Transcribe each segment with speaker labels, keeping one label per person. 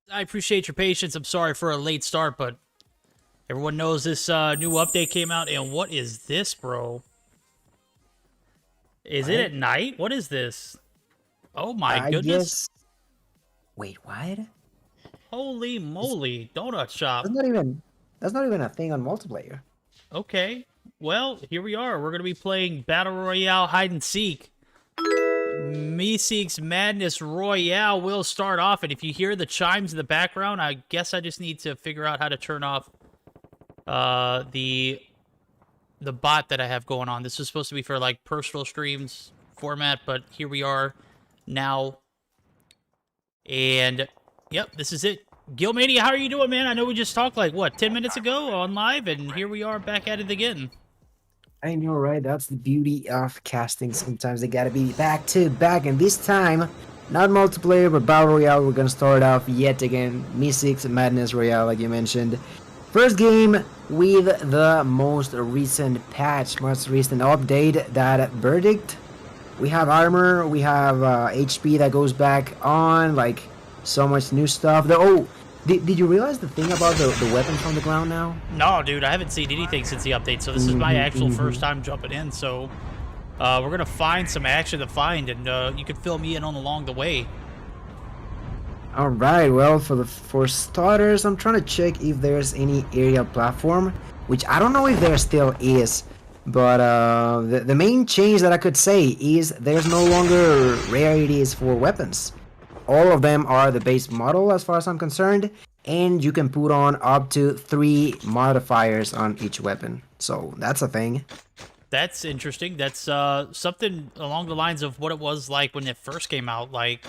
Speaker 1: I appreciate your patience. I'm sorry for a late start, but everyone knows this new update came out. And what is this, bro? Is it at night? What is this? Oh my
Speaker 2: I
Speaker 1: goodness.
Speaker 2: guess. Wait, what?
Speaker 1: Holy
Speaker 2: It's,
Speaker 1: moly. Donut shop.
Speaker 2: that's not even a thing on multiplayer.
Speaker 1: Okay. Well, here we are. We're going to be playing Battle Royale Hide and Seek. Meseeks Madness Royale will start off, and if you hear the chimes in the background, I guess I just need to figure out how to turn off the bot that I have going on. This is supposed to be for like personal streams format, but here we are now. And yep, this is it. Gilmania, how are you doing, man? I know we just talked like what 10 minutes ago on live, and here we are back at it again.
Speaker 2: I know, right? That's the beauty of casting. Sometimes they gotta be back to back, and this time, not multiplayer, but Battle Royale. We're gonna start off yet again. Meseeks Madness Royale, like you mentioned. First game with the most recent patch, most recent update, that verdict. We have armor, we have HP that goes back on, like so much new stuff. Did you realize the thing about the weapons on the ground now?
Speaker 1: No, dude, I haven't seen anything since the update, so this is my actual first time jumping in, so we're going to find some action to find, and you can fill me in on along the way.
Speaker 2: All right, well, for starters, I'm trying to check if there's any aerial platform, which I don't know if there still is, but the main change that I could say is there's no longer rarities for weapons. All of them are the base model as far as I'm concerned, and you can put on up to 3 modifiers on each weapon. So that's a thing.
Speaker 1: That's interesting. That's something along the lines of what it was like when it first came out. Like,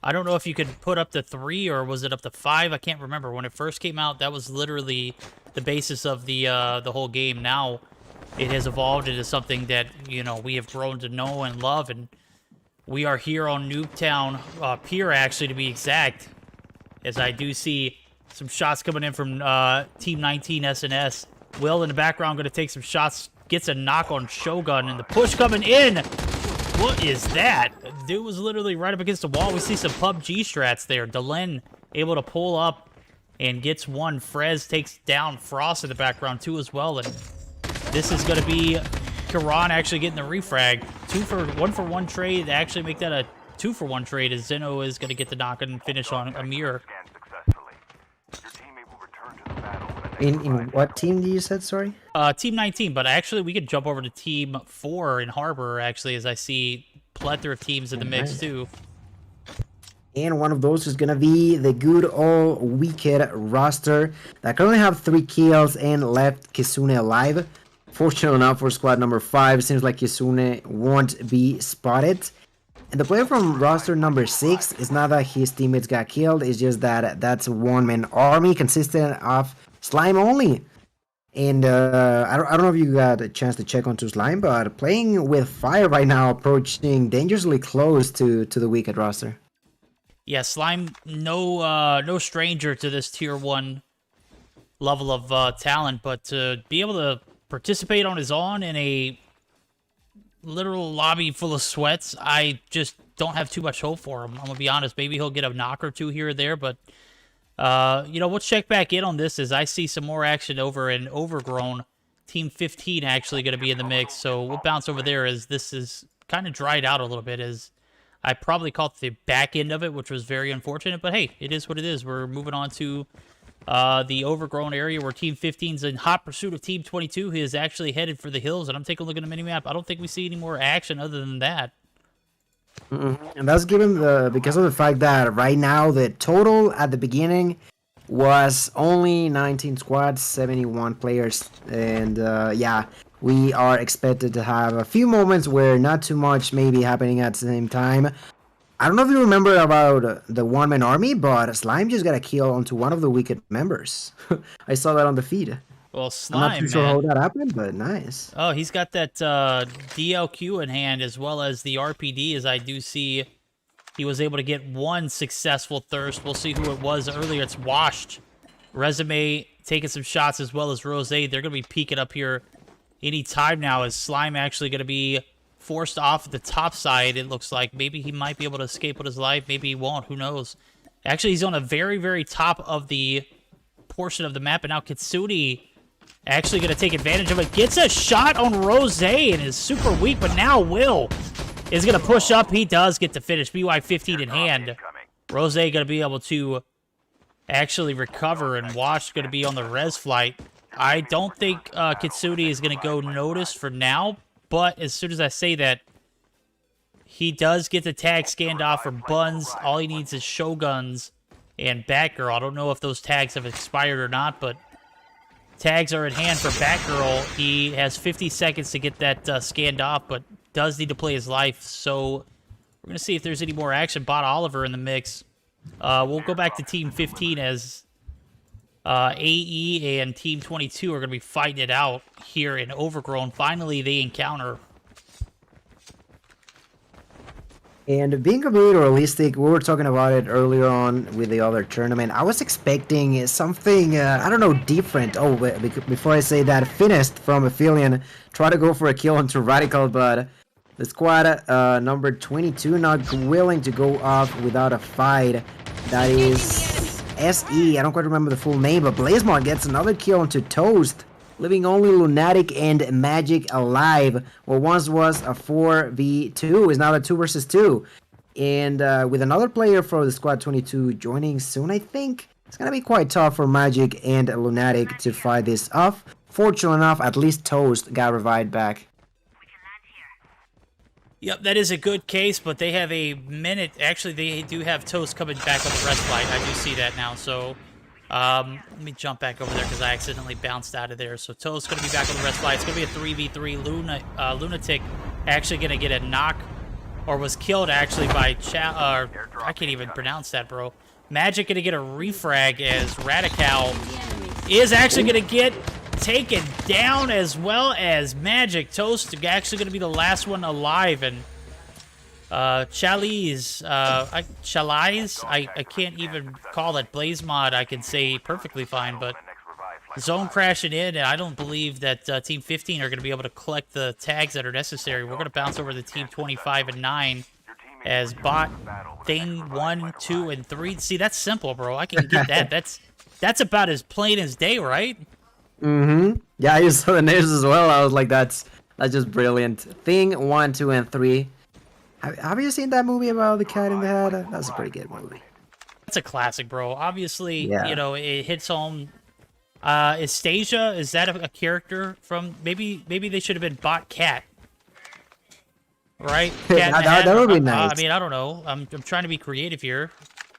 Speaker 1: I don't know if you could put up to 3 or was it up to 5. I can't remember. When it first came out, that was literally the basis of the whole game. Now it has evolved into something that, you know, we have grown to know and love, and we are here on Nuketown Pier, actually, to be exact, as I do see some shots coming in from Team 19 SNS. Will, in the background, going to take some shots, gets a knock on Shogun, and the push coming in. What is that? Dude was literally right up against the wall. We see some PUBG strats there. Delen able to pull up and gets one. Frez takes down Frost in the background, too, as well, and this is going to be Kiran actually getting the refrag. 1-for-1 trade to actually make that a 2-for-1 trade, as Zeno is going to get the knock and finish on Amir.
Speaker 2: In what team do you said, sorry?
Speaker 1: Team 19, but actually we could jump over to Team 4 in Harbor, actually, as I see plethora of teams in the mix, too.
Speaker 2: And one of those is going to be the good old Wicked roster that currently have 3 kills and left Kisune alive. Fortunately enough for squad number 5, seems like Kisune won't be spotted. And the player from roster number 6 is not that his teammates got killed, it's just that that's a one-man army consisting of Slime only. And I don't know if you got a chance to check onto Slime, but playing with fire right now, approaching dangerously close to the Wicked roster.
Speaker 1: Yeah, Slime, no stranger to this tier 1 level of talent, but to be able to participate on his own in a literal lobby full of sweats, I just don't have too much hope for him. I'm going to be honest. Maybe he'll get a knock or 2 here or there, but, you know, we'll check back in on this as I see some more action over in Overgrown. Team 15 actually going to be in the mix, so we'll bounce over there as this is kind of dried out a little bit, as I probably caught the back end of it, which was very unfortunate, but hey, it is what it is. We're moving on to the Overgrown area where Team 15's in hot pursuit of Team 22. He is actually headed for the hills, and I'm taking a look at the minimap. I don't think we see any more action other than that.
Speaker 2: And that's given because of the fact that right now the total at the beginning was only 19 squads, 71 players, and yeah, we are expected to have a few moments where not too much may be happening at the same time. I don't know if you remember about the one-man army, but Slime just got a kill onto one of the Wicked members. I saw that on the feed.
Speaker 1: Well, Slime,
Speaker 2: I'm not too sure how that happened, but nice.
Speaker 1: Oh, he's got that DLQ in hand as well as the RPD, as I do see he was able to get one successful thirst. We'll see who it was earlier. It's Washed. Resume taking some shots as well as Rose. They're going to be peeking up here any time now, as Slime actually going to be forced off the top side, it looks like. Maybe he might be able to escape with his life. Maybe he won't. Who knows? Actually, he's on a very, very top of the portion of the map, and now Kitsune actually going to take advantage of it. Gets a shot on Rose and is super weak, but now Will is going to push up. He does get to finish. BY-15 in hand. Rose going to be able to actually recover, and Wash going to be on the res flight. I don't think Kitsune is going to go notice for now, but as soon as I say that, he does get the tag scanned off for Buns. All he needs is Shoguns and Batgirl. I don't know if those tags have expired or not, but tags are in hand for Batgirl. He has 50 seconds to get that scanned off, but does need to play his life. So we're going to see if there's any more action. Bot Oliver in the mix. We'll go back to Team 15 as AE and Team 22 are going to be fighting it out here in Overgrown. Finally, they encounter.
Speaker 2: And being completely realistic, we were talking about it earlier on with the other tournament. I was expecting something, I don't know, different. Oh, before I say that, Finished from Aphelion tried to go for a kill onto Radical, but the squad number 22 not willing to go off without a fight. That is SE. I don't quite remember the full name, but Blazemon gets another kill onto Toast, leaving only Lunatic and Magic alive. What once was a 4v2 is now a 2 versus 2. And with another player for the squad 22 joining soon, I think it's going to be quite tough for Magic and Lunatic to fight this off. Fortunately enough, at least Toast got revived back.
Speaker 1: Yep, that is a good case, but they have a minute. Actually, they do have Toast coming back on the rest flight. I do see that now, so let me jump back over there because I accidentally bounced out of there. So Toast's going to be back on the rest flight. It's going to be a 3v3. Lunatic actually going to get a knock, or was killed actually by I can't even pronounce that, bro. Magic going to get a refrag as Radical is actually going to get taken down, as well as Magic. Toast actually going to be the last one alive, and Chalice, I can't even call it Blaze Mod. I can say perfectly fine, but zone crashing in, and I don't believe that Team 15 are going to be able to collect the tags that are necessary. We're going to bounce over to Team 25 and 9 as Bot Thing 1, 2, and 3. See, that's simple, bro. I can get that. That's about as plain as day, right?
Speaker 2: Mm-hmm. Yeah, I saw the names as well. I was like, that's just brilliant. Thing 1, 2, and 3. Have you seen that movie about the cat in the hat? That's a pretty good movie.
Speaker 1: That's a classic, bro. Obviously,
Speaker 2: yeah.
Speaker 1: You know, it hits home. Is Stasia, is that a character from... Maybe they should have been Bot Cat. Right? Cat
Speaker 2: that would be nice.
Speaker 1: I mean, I don't know. I'm trying to be creative here.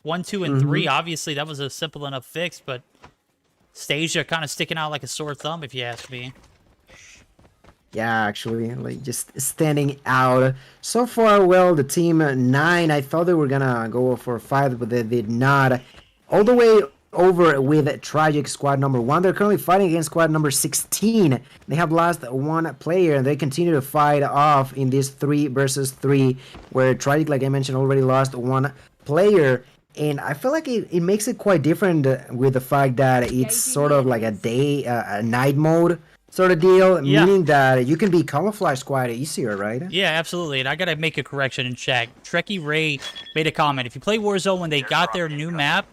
Speaker 1: 1, 2, and 3, obviously, that was a simple enough fix, but Stasia kind of sticking out like a sore thumb, if you ask me.
Speaker 2: Yeah, actually, like just standing out. So far, well, the team 9, I thought they were gonna go for 5, but they did not. All the way over with Tragic squad number 1. They're currently fighting against squad number 16. They have lost 1 player, and they continue to fight off in this 3 versus 3, where Tragic, like I mentioned, already lost 1 player. And I feel like it makes it quite different with the fact that it's sort of like a night mode sort of deal,
Speaker 1: yeah.
Speaker 2: Meaning that you can be camouflaged quite easier, right?
Speaker 1: Yeah, absolutely. And I gotta make a correction in chat. Trekkie Ray made a comment. If you play Warzone when they got their new map,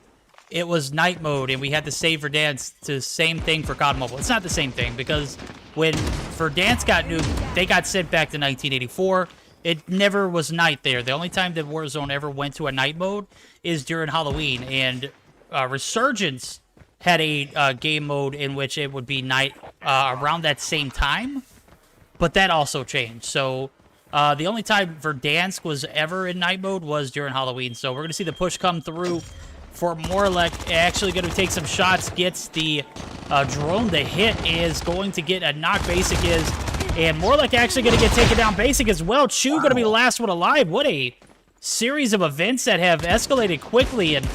Speaker 1: it was night mode, and we had to save Verdansk to same thing for COD Mobile. It's not the same thing, because when Verdansk got nuked, they got sent back to 1984. It never was night there. The only time that Warzone ever went to a night mode is during Halloween, and Resurgence had a game mode in which it would be night around that same time, but that also changed. So the only time Verdansk was ever in night mode was during Halloween. So we're going to see the push come through for Morlek. Actually going to take some shots, gets the drone. The hit is going to get a knock. Basic is, and Morlek actually going to get taken down. Basic as well. Chu going to be the last one alive. What a series of events that have escalated quickly, and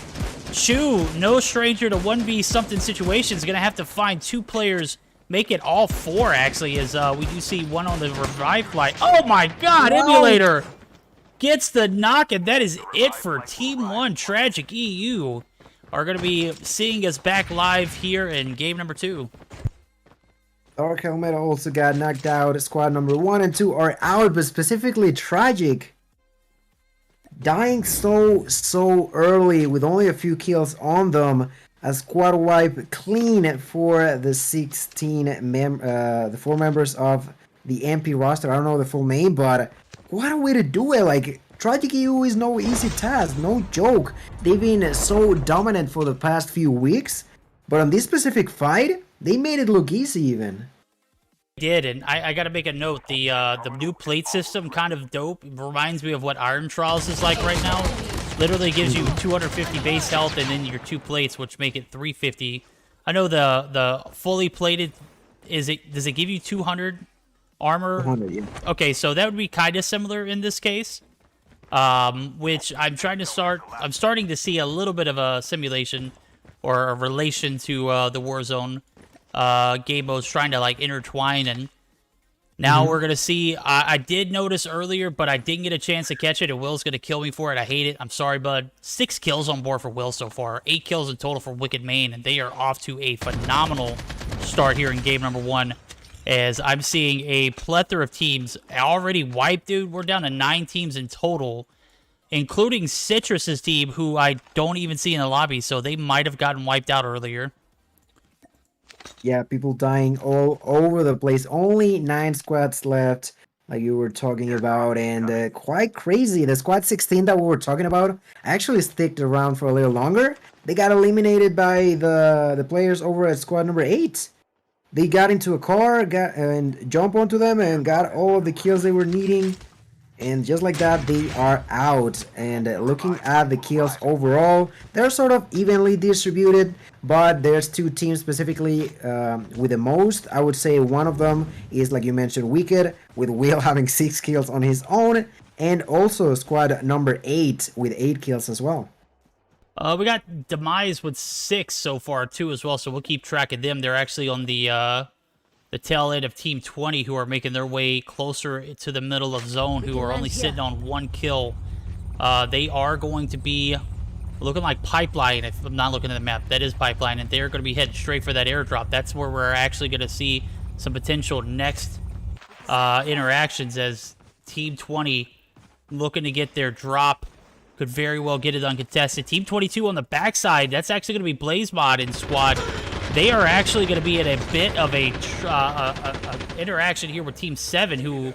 Speaker 1: Chu, no stranger to 1v something situations, going to have to find 2 players, make it all 4 actually, as we do see one on the revive flight. Oh my god, Emulator gets the knock, and that is it for Team 1. Tragic EU are going to be seeing us back live here in game number 2.
Speaker 2: Dark Helmet also got knocked out. Squad number 1 and 2 are out, but specifically Tragic dying so early with only a few kills on them. A squad wipe clean for the 4 members of the MP roster. I don't know the full name, but what a way to do it. Like, Tragic EU is no easy task, no joke. They've been so dominant for the past few weeks, but on this specific fight, they made it look easy even.
Speaker 1: Did, and I gotta make a note, the new plate system, kind of dope. It reminds me of what Iron Trials is like right now. Literally gives you 250 base health and then your 2 plates, which make it 350. I know the fully plated, does it give you 200 armor?
Speaker 2: 200, yeah.
Speaker 1: Okay, so that would be kind of similar in this case. Which I'm starting to see a little bit of a simulation or a relation to the Warzone game modes trying to like intertwine, and now we're gonna see. I did notice earlier, but I didn't get a chance to catch it, and Will's gonna kill me for it. I hate it. I'm sorry, bud. 6 kills on board for Will so far. 8 kills in total for Wicked Main, and they are off to a phenomenal start here in game number 1. As I'm seeing a plethora of teams already wiped, dude. We're down to 9 teams in total, including Citrus's team, who I don't even see in the lobby, so they might have gotten wiped out earlier.
Speaker 2: Yeah, people dying all over the place. Only 9 squads left, like you were talking about, and quite crazy. The squad 16 that we were talking about actually sticked around for a little longer. They got eliminated by the players over at squad number 8. They got into a car, and jumped onto them, and got all of the kills they were needing. And just like that, they are out. And looking at the kills overall, they're sort of evenly distributed, but there's 2 teams specifically with the most. I would say one of them is, like you mentioned, Wicked, with Will having 6 kills on his own, and also squad number 8 with 8 kills as well.
Speaker 1: We got Demise with 6 so far, too, as well, so we'll keep track of them. They're actually on the tail end of Team 20, who are making their way closer to the middle of zone, who are only sitting on 1 kill. They are going to be looking like Pipeline, if I'm not looking at the map. That is Pipeline, and they're going to be headed straight for that airdrop. That's where we're actually going to see some potential next interactions, as Team 20 looking to get their drop. Could very well get it uncontested. Team 22 on the backside, that's actually going to be BlazeMod in squad. They are actually going to be in a bit of a interaction here with Team 7, who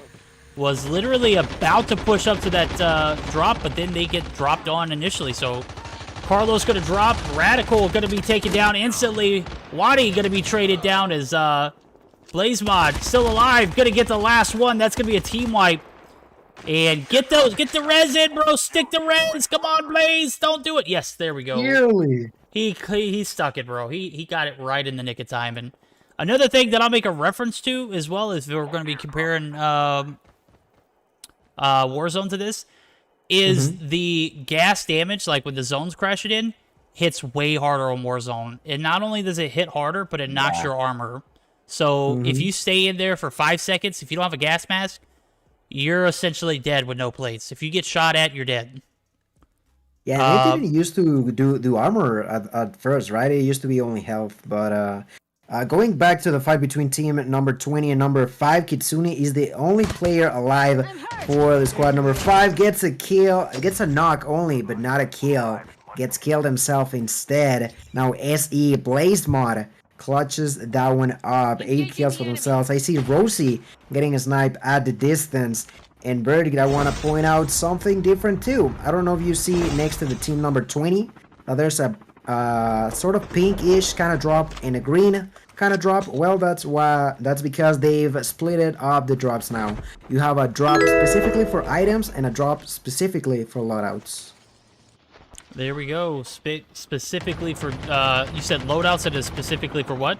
Speaker 1: was literally about to push up to that drop, but then they get dropped on initially. So Carlos going to drop. Radical going to be taken down instantly. Wadi going to be traded down as BlazeMod still alive. Going to get the last one. That's going to be a team wipe. And get the res in, bro. Stick the res. Come on, Blaze. Don't do it. Yes, there we go.
Speaker 2: Really?
Speaker 1: He stuck it, bro. He got it right in the nick of time. And another thing that I'll make a reference to, as well, as we're going to be comparing Warzone to this, is the gas damage. Like when the zone's crashing in, hits way harder on Warzone. And not only does it hit harder, but it knocks your armor. So if you stay in there for 5 seconds, if you don't have a gas mask, you're essentially dead with no plates. If you get shot at, you're dead.
Speaker 2: Yeah, they didn't used to do armor at first, right? It used to be only health. But going back to the fight between team number 20 and number 5, Kitsune is the only player alive for the squad. Number 5 gets a kill, gets a knock only, but not a kill. Gets killed himself instead. Now SE BlazeMod clutches that one up. 8 kills for themselves. I see Rosie getting a snipe at the distance. And Verdict, I want to point out something different too. I don't know if you see next to the team number 20, there's a sort of pinkish kind of drop and a green kind of drop. Well, that's because they've split it up the drops now. You have a drop specifically for items and a drop specifically for loadouts.
Speaker 1: There we go. Specifically for, you said loadouts, and is specifically for what?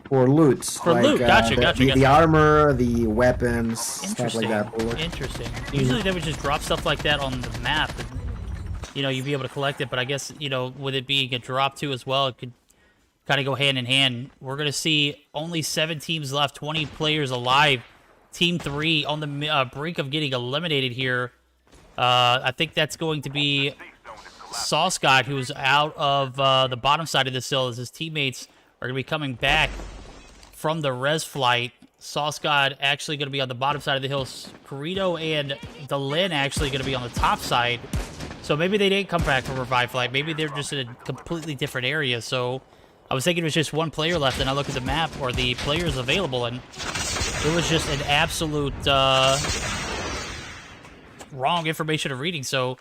Speaker 2: For loot.
Speaker 1: For loot, gotcha.
Speaker 2: The armor, the weapons, stuff like that.
Speaker 1: Interesting. Usually they would just drop stuff like that on the map, and, you know, you'd be able to collect it, but I guess, you know, with it being a drop too as well, it could kind of go hand in hand. We're going to see only 7 teams left, 20 players alive. Team 3 on the brink of getting eliminated here. I think that's going to be Sauce God, who's out of the bottom side of the hill, as his teammates are going to be coming back from the res flight. Sauce God actually going to be on the bottom side of the hill. Corrito and Delin actually going to be on the top side. So maybe they didn't come back for Revive Flight. Maybe they're just in a completely different area. So I was thinking it was just one player left, and I look at the map or the players available, and it was just an absolute wrong information of reading. So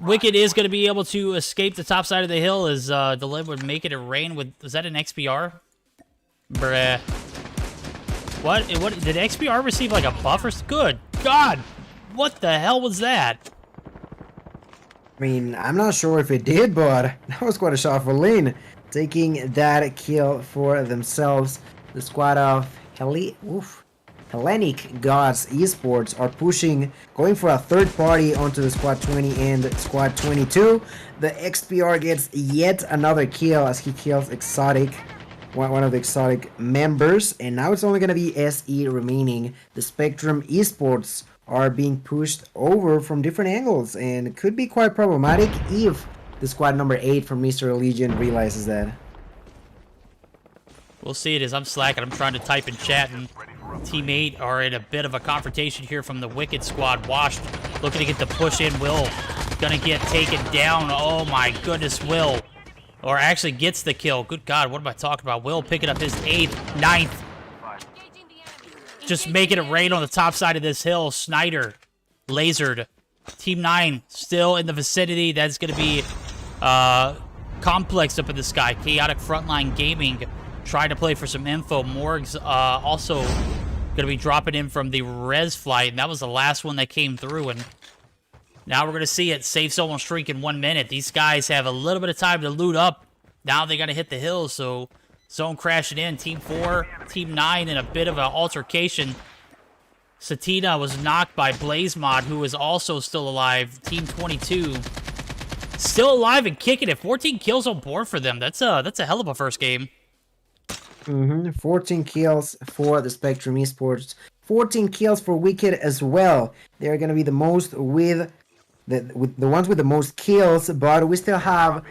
Speaker 1: Wicked is going to be able to escape the top side of the hill as Delin would make it a rain with... Was that an XBR? Bruh. What? Did XBR receive like a buff or... Good God! What the hell was that?
Speaker 2: I mean, I'm not sure if it did, but that was quite a shot for Lin. Taking that kill for themselves. The squad of Hellenic Gods Esports are pushing, going for a third party onto the squad 20 and squad 22. The XPR gets yet another kill as he kills Exotic, one of the Exotic members. And now it's only going to be SE remaining. The Spectrum Esports are being pushed over from different angles, and it could be quite problematic if the squad number 8 from Mr. Legion realizes that.
Speaker 1: We'll see it as I'm slacking. I'm trying to type in chat, and Team 8 are in a bit of a confrontation here from the Wicked squad. Washed looking to get the push in. Will gonna get taken down. Oh my goodness, Will. Or actually gets the kill. Good God, what am I talking about? Will picking up his 8th, 9th. Just making it rain on the top side of this hill. Snyder, lasered. Team 9 still in the vicinity. That's going to be Complex up in the sky. Chaotic Frontline Gaming trying to play for some info. Morg's also going to be dropping in from the res flight. And that was the last one that came through. And now we're going to see it. Safe zone shrink in 1 minute. These guys have a little bit of time to loot up. Now they got to hit the hills, so... Zone crashing in. Team 4, Team 9 in a bit of an altercation. Satina was knocked by BlazeMod, who is also still alive. Team 22 still alive and kicking it. 14 kills on board for them. That's a hell of a first game.
Speaker 2: 14 kills for the Spectrum Esports. 14 kills for Wicked as well. They're going to be the most with the ones with the most kills, but we still have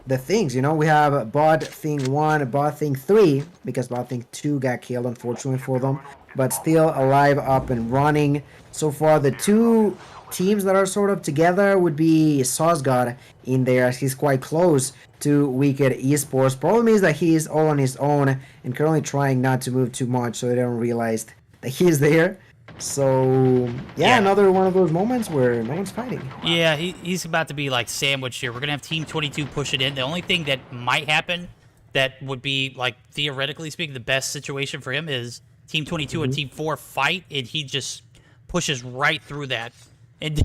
Speaker 2: the things, you know, we have Bot Thing 1, Bot Thing 3, because Bot Thing 2 got killed, unfortunately for them, but still alive, up and running. So far, the two teams that are sort of together would be Sauce God in there, as he's quite close to Wicked Esports. Problem is that he is all on his own and currently trying not to move too much so they don't realize that he's there. So, yeah, another one of those moments where no one's fighting.
Speaker 1: Yeah, he's about to be, like, sandwiched here. We're going to have Team 22 push it in. The only thing that might happen that would be, like, theoretically speaking, the best situation for him is Team 22 and Team 4 fight, and he just pushes right through that. And,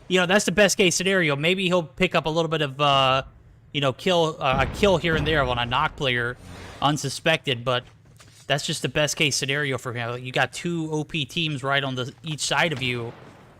Speaker 1: you know, that's the best-case scenario. Maybe he'll pick up a little bit of, you know, a kill here and there on a knock player, unsuspected, but... That's just the best case scenario for him. You got two OP teams right on each side of you.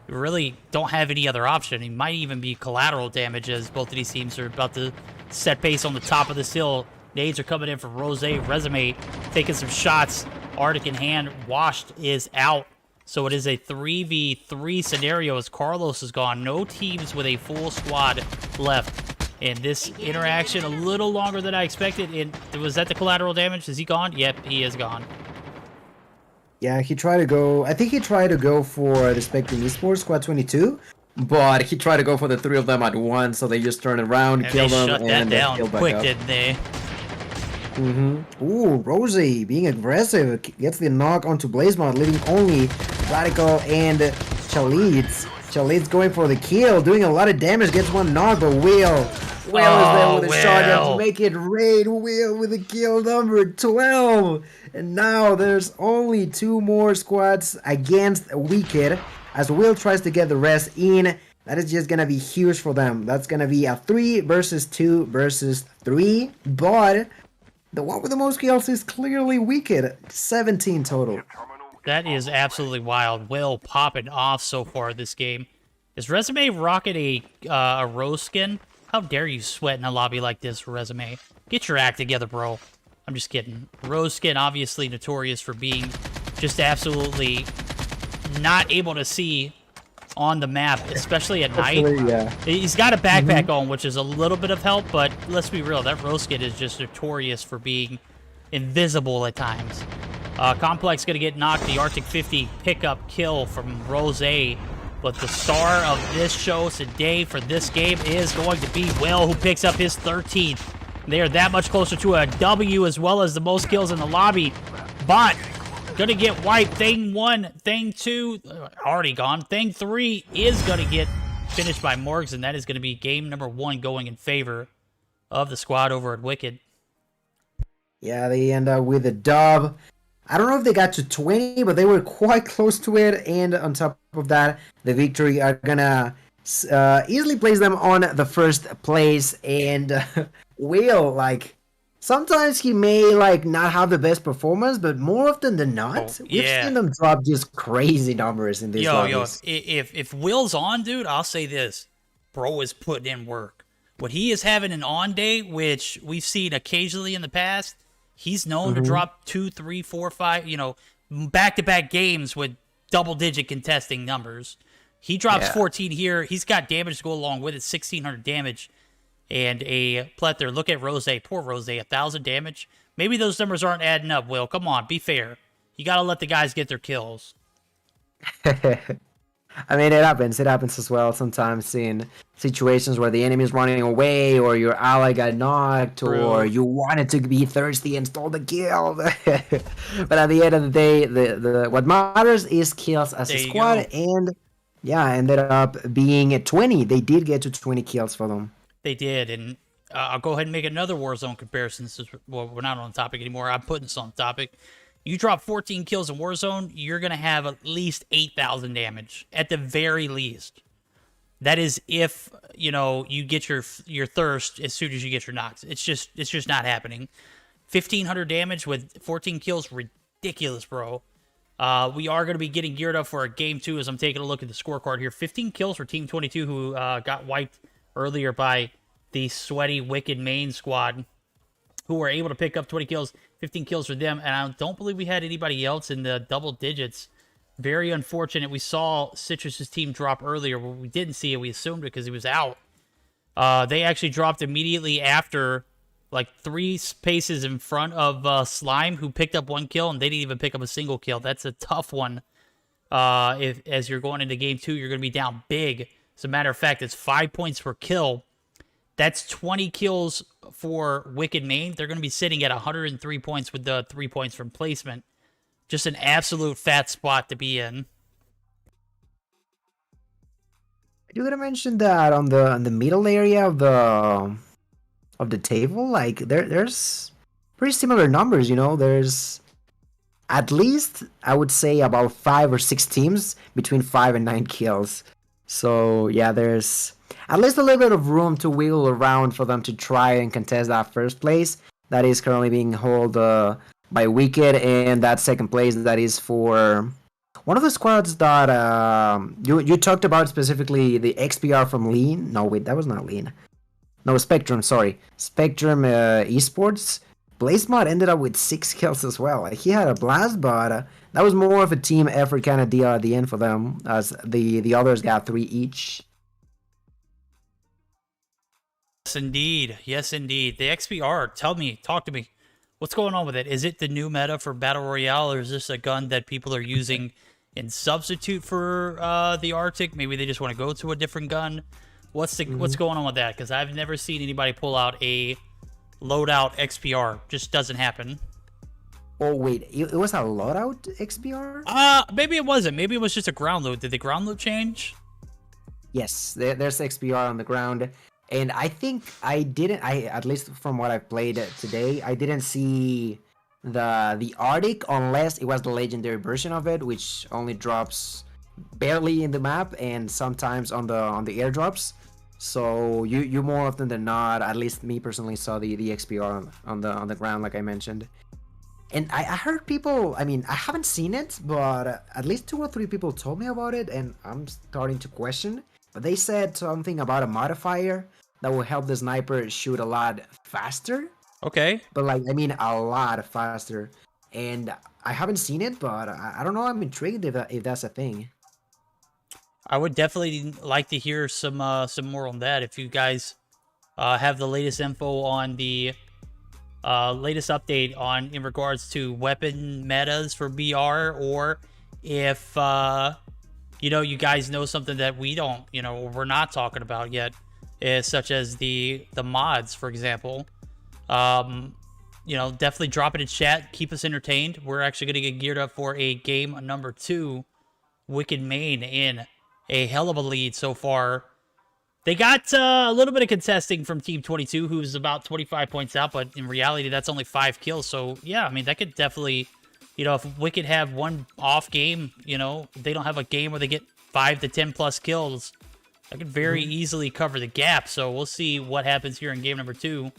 Speaker 1: You really don't have any other option. It might even be collateral damage as both of these teams are about to set pace on the top of this hill. Nades are coming in from Rose, Resume, taking some shots. Arctic in hand. Washed is out. So it is a 3v3 scenario as Carlos is gone. No teams with a full squad left. And this interaction a little longer than I expected. And was that the collateral damage? Is he gone? Yep, he is gone.
Speaker 2: Yeah, he tried to go... I think he tried to go for the Spectrum Esports Squad 22. But he tried to go for the 3 of them at once. So they just turned around, killed them, and
Speaker 1: shut that
Speaker 2: killed
Speaker 1: down
Speaker 2: back
Speaker 1: quick,
Speaker 2: up.
Speaker 1: didn't they?
Speaker 2: Ooh, Rosie being aggressive. Gets the knock onto BlazeMod, leaving only Radical and Chalids. Chalids going for the kill, doing a lot of damage. Gets one knock, but Will is there with a shotgun to make it rain. Will with a kill number 12. And now there's only 2 more squads against Wicked as Will tries to get the rest in. That is just going to be huge for them. That's going to be a 3 versus 2 versus 3. But the one with the most kills is clearly Wicked. 17 total.
Speaker 1: That is absolutely wild. Will popping off so far this game. Is Resume rocking a Rose skin? How dare you sweat in a lobby like this, Resume? Get your act together, bro. I'm just kidding. Rose skin obviously notorious for being just absolutely not able to see on the map, especially at night.
Speaker 2: Yeah.
Speaker 1: He's got a backpack on, which is a little bit of help, but let's be real, that Rose skin is just notorious for being invisible at times. Complex going to get knocked. The Arctic 50 pickup kill from Rose. But the star of this show today for this game is going to be Will, who picks up his 13th. They are that much closer to a W as well as the most kills in the lobby. But gonna get wiped. Thing 1, Thing 2, already gone. Thing 3 is gonna get finished by Morgs, and that is gonna be game number 1 going in favor of the squad over at Wicked.
Speaker 2: Yeah, they end up with a dub. I don't know if they got to 20, but they were quite close to it. And on top of that, the victory are gonna easily place them on the first place. And Will, like, sometimes he may like not have the best performance, but more often than not, we've seen them drop just crazy numbers in these lobbies.
Speaker 1: If Will's on, dude, I'll say this: bro is putting in work. When he is having an on day, which we've seen occasionally in the past, he's known to drop 2, 3, 4, 5, you know, back-to-back games with double-digit contesting numbers. He drops 14 here. He's got damage to go along with it, 1,600 damage. And a plethora. Look at Rose. Poor Rose. 1,000 damage. Maybe those numbers aren't adding up, Will. Come on. Be fair. You got to let the guys get their kills.
Speaker 2: I mean, it happens. It happens as well sometimes in situations where the enemy's running away or your ally got knocked or you wanted to be thirsty and stole the kill. But at the end of the day, the what matters is kills as a squad. And yeah, ended up being at 20. They did get to 20 kills for them.
Speaker 1: They did, and I'll go ahead and make another Warzone comparison. Since we're not on topic anymore. I'm putting this on topic. You drop 14 kills in Warzone, you're going to have at least 8,000 damage, at the very least. That is if, you know, you get your thirst as soon as you get your knocks. It's just not happening. 1,500 damage with 14 kills, ridiculous, bro. We are going to be getting geared up for a game 2 as I'm taking a look at the scorecard here. 15 kills for Team 22, who got wiped earlier by the sweaty Wicked main squad, who were able to pick up 20 kills, 15 kills for them, and I don't believe we had anybody else in the double digits. Very unfortunate. We saw Citrus's team drop earlier, but we didn't see it. We assumed it because he was out. They actually dropped immediately after, like 3 spaces in front of Slime, who picked up 1 kill, and they didn't even pick up a single kill. That's a tough one. As you're going into game 2, you're going to be down big. As a matter of fact, it's 5 points per kill. That's 20 kills for Wicked Main. They're going to be sitting at 103 points with the 3 points from placement. Just an absolute fat spot to be in.
Speaker 2: I do gotta mention that on the middle area of the table, like there's pretty similar numbers. You know, there's at least I would say about 5 or 6 teams between 5 and 9 kills. So yeah, there's at least a little bit of room to wiggle around for them to try and contest that first place that is currently being held by Wicked, and that second place that is for one of the squads that you talked about, specifically the XPR from Lean. No, wait, that was not Lean. No, Spectrum, sorry. Spectrum Esports. Blazemod ended up with 6 kills as well. Like, he had a blast, but that was more of a team effort kind of deal at the end for them, as the others got 3 each.
Speaker 1: Yes, indeed. Yes, indeed. The XPR, talk to me. What's going on with it? Is it the new meta for Battle Royale, or is this a gun that people are using in substitute for the Arctic? Maybe they just want to go to a different gun. What's going on with that? Because I've never seen anybody pull out a loadout XPR. Just doesn't happen.
Speaker 2: Oh, wait. It was a loadout XPR?
Speaker 1: Maybe it wasn't. Maybe it was just a ground load. Did the ground load change?
Speaker 2: Yes, there's XPR on the ground. And I think at least from what I've played today, I didn't see the Arctic unless it was the legendary version of it, which only drops barely in the map and sometimes on the airdrops. So you more often than not, at least me personally, saw the XPR on the ground, like I mentioned. And I heard people, I mean, I haven't seen it, but at least 2 or 3 people told me about it, and I'm starting to question. But they said something about a modifier that will help the sniper shoot a lot faster.
Speaker 1: Okay.
Speaker 2: But, like, I mean, a lot faster. And I haven't seen it, but I don't know. I'm intrigued if that's a thing.
Speaker 1: I would definitely like to hear some more on that. If you guys have the latest info on the latest update on in regards to weapon metas for BR, or if you know, you guys know something that we don't, you know, we're not talking about yet, such as the mods, for example. You know, definitely drop it in chat. Keep us entertained. We're actually going to get geared up for a game number 2. Wicked Main in a hell of a lead so far. They got a little bit of contesting from Team 22, who's about 25 points out, but in reality, that's only 5 kills. So, yeah, I mean, that could definitely, you know, if Wicked have one off game, you know, they don't have a game where they get 5 to 10 plus kills, that could very easily cover the gap. So we'll see what happens here in game number 2,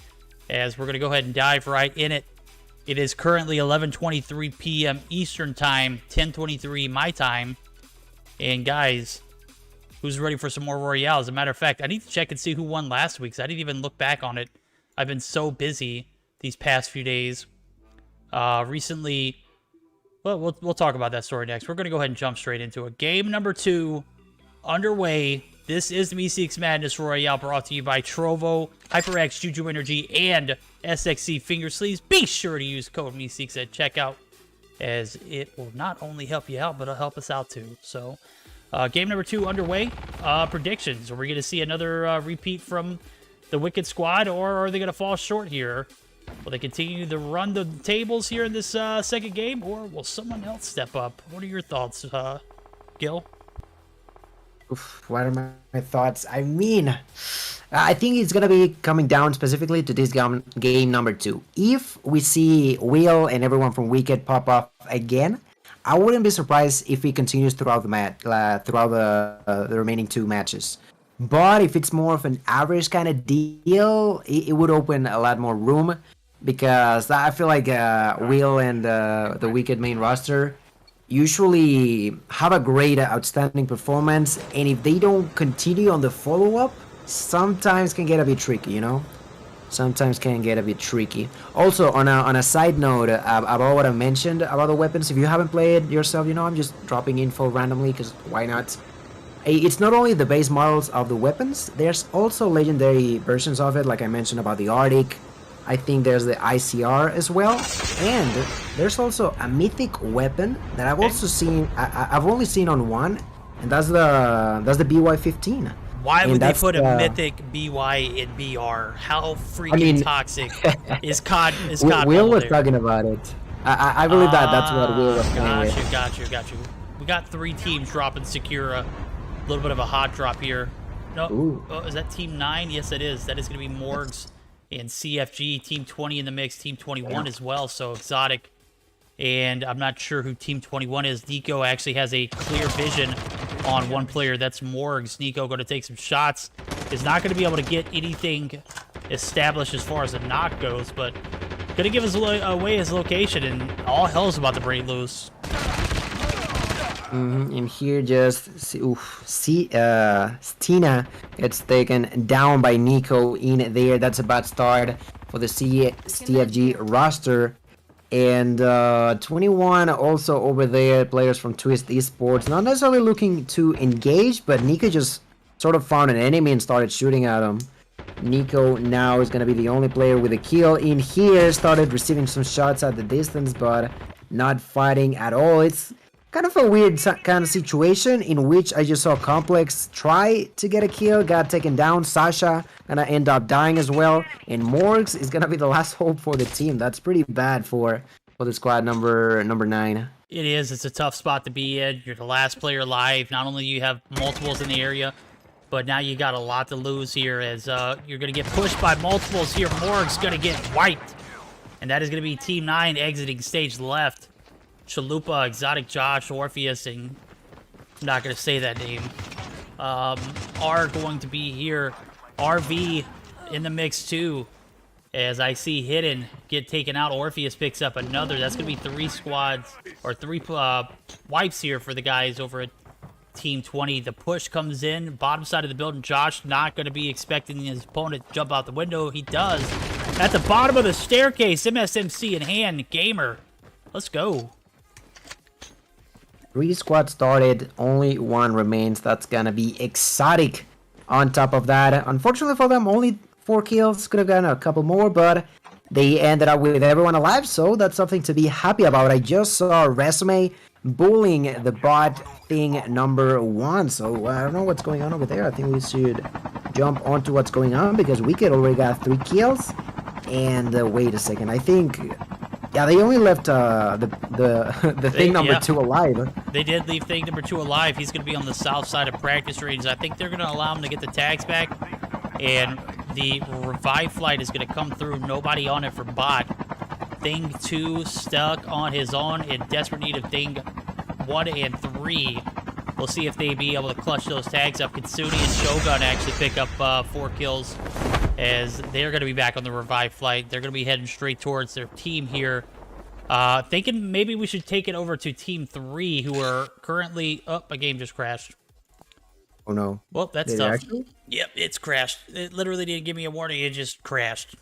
Speaker 1: as we're going to go ahead and dive right in it. It is currently 11:23 p.m. Eastern Time, 10:23 my time. And guys, who's ready for some more Royale? As a matter of fact, I need to check and see who won last week, 'cause I didn't even look back on it. I've been so busy these past few days. Recently, well, we'll talk about that story next. We're going to go ahead and jump straight into it. Game number 2 underway. This is the Meseeks Madness Royale, brought to you by Trovo, HyperX, JuJu Energy, and SXC Finger Sleeves. Be sure to use code Meseeks at checkout, as it will not only help you out, but it'll help us out too. So, game number 2 underway. Predictions. Are we going to see another repeat from the Wicked squad, or are they going to fall short here? Will they continue to run the tables here in this second game, or will someone else step up? What are your thoughts, Gil?
Speaker 2: Oof, what are my thoughts? I mean, I think it's gonna be coming down specifically to this game number 2. If we see Will and everyone from Wicked pop up again, I wouldn't be surprised if he continues throughout the the remaining 2 matches. But if it's more of an average kind of deal, it would open a lot more room, because I feel like Will and the Wicked main roster usually have a great, outstanding performance, and if they don't continue on the follow-up, sometimes can get a bit tricky, you know? Sometimes can get a bit tricky. Also, on a side note, about what I mentioned about the weapons, if you haven't played yourself, you know, I'm just dropping info randomly, because why not? It's not only the base models of the weapons, there's also legendary versions of it, like I mentioned about the Arctic. I think there's the ICR as well, and there's also a mythic weapon that I've also seen. I've only seen on one, and that's the BY-15.
Speaker 1: Why would they put a mythic BY in BR? How freaking toxic is COD?
Speaker 2: Will was talking about it. I believe that's what Will was saying.
Speaker 1: Got you. We got 3 teams dropping Secura. A little bit of a hot drop here. No, oh, is that Team 9? Yes, it is. That is going to be Morgs and CFG. Team 20 in the mix. Team 21 as well. So exotic. And I'm not sure who Team 21 is. Nico actually has a clear vision on one player. That's Morgs. Nico going to take some shots. Is not going to be able to get anything established as far as the knock goes, but going to give us away his location, and all hell's about to break loose.
Speaker 2: And here just Stina gets taken down by Nico in there. That's a bad start for the CFG roster. And 21 also over there, players from Twist Esports, not necessarily looking to engage, but Nico just sort of found an enemy and started shooting at him. Nico now is going to be the only player with a kill in here. Started receiving some shots at the distance, but not fighting at all. It's kind of a weird kind of situation in which I just saw Complex try to get a kill, got taken down. Sasha gonna end up dying as well, and Morgs is gonna be the last hope for the team. That's pretty bad for the squad number 9.
Speaker 1: It is. It's a tough spot to be in. You're the last player alive. Not only do you have multiples in the area, but now you got a lot to lose here, as you're gonna get pushed by multiples here. Morgs gonna get wiped, and that is gonna be Team 9 exiting stage left. Chalupa, Exotic Josh, Orpheus, and I'm not going to say that name, are going to be here. RV in the mix too, as I see Hidden get taken out. Orpheus picks up another. That's going to be 3 squads, or 3 wipes here for the guys over at Team 20. The push comes in, bottom side of the building. Josh not going to be expecting his opponent to jump out the window. He does. At the bottom of the staircase, MSMC in hand, Gamer. Let's go.
Speaker 2: 3 squads started, only 1 remains. That's gonna be Exotic on top of that. Unfortunately for them, only 4 kills. Could have gotten a couple more, but they ended up with everyone alive, so that's something to be happy about. I just saw Resume bullying the bot thing number 1, so I don't know what's going on over there. I think we should jump onto what's going on because Wicked already got 3 kills. And wait a second, I think, yeah, they only left the thing number 2 alive.
Speaker 1: They did leave thing number 2 alive. He's going to be on the south side of practice range. I think they're going to allow him to get the tags back, and the revive flight is going to come through. Nobody on it for bot. Thing 2 stuck on his own in desperate need of thing 1 and 3. We'll see if they be able to clutch those tags up. Kitsune and Shogun actually pick up 4 kills, as they're going to be back on the revive flight. They're going to be heading straight towards their team here. Thinking maybe we should take it over to Team 3, who are currently... Oh, my game just crashed.
Speaker 2: Oh, no.
Speaker 1: Well, that's
Speaker 2: Did
Speaker 1: tough.
Speaker 2: it actually?
Speaker 1: Yep, it's crashed. It literally didn't give me a warning. It just crashed.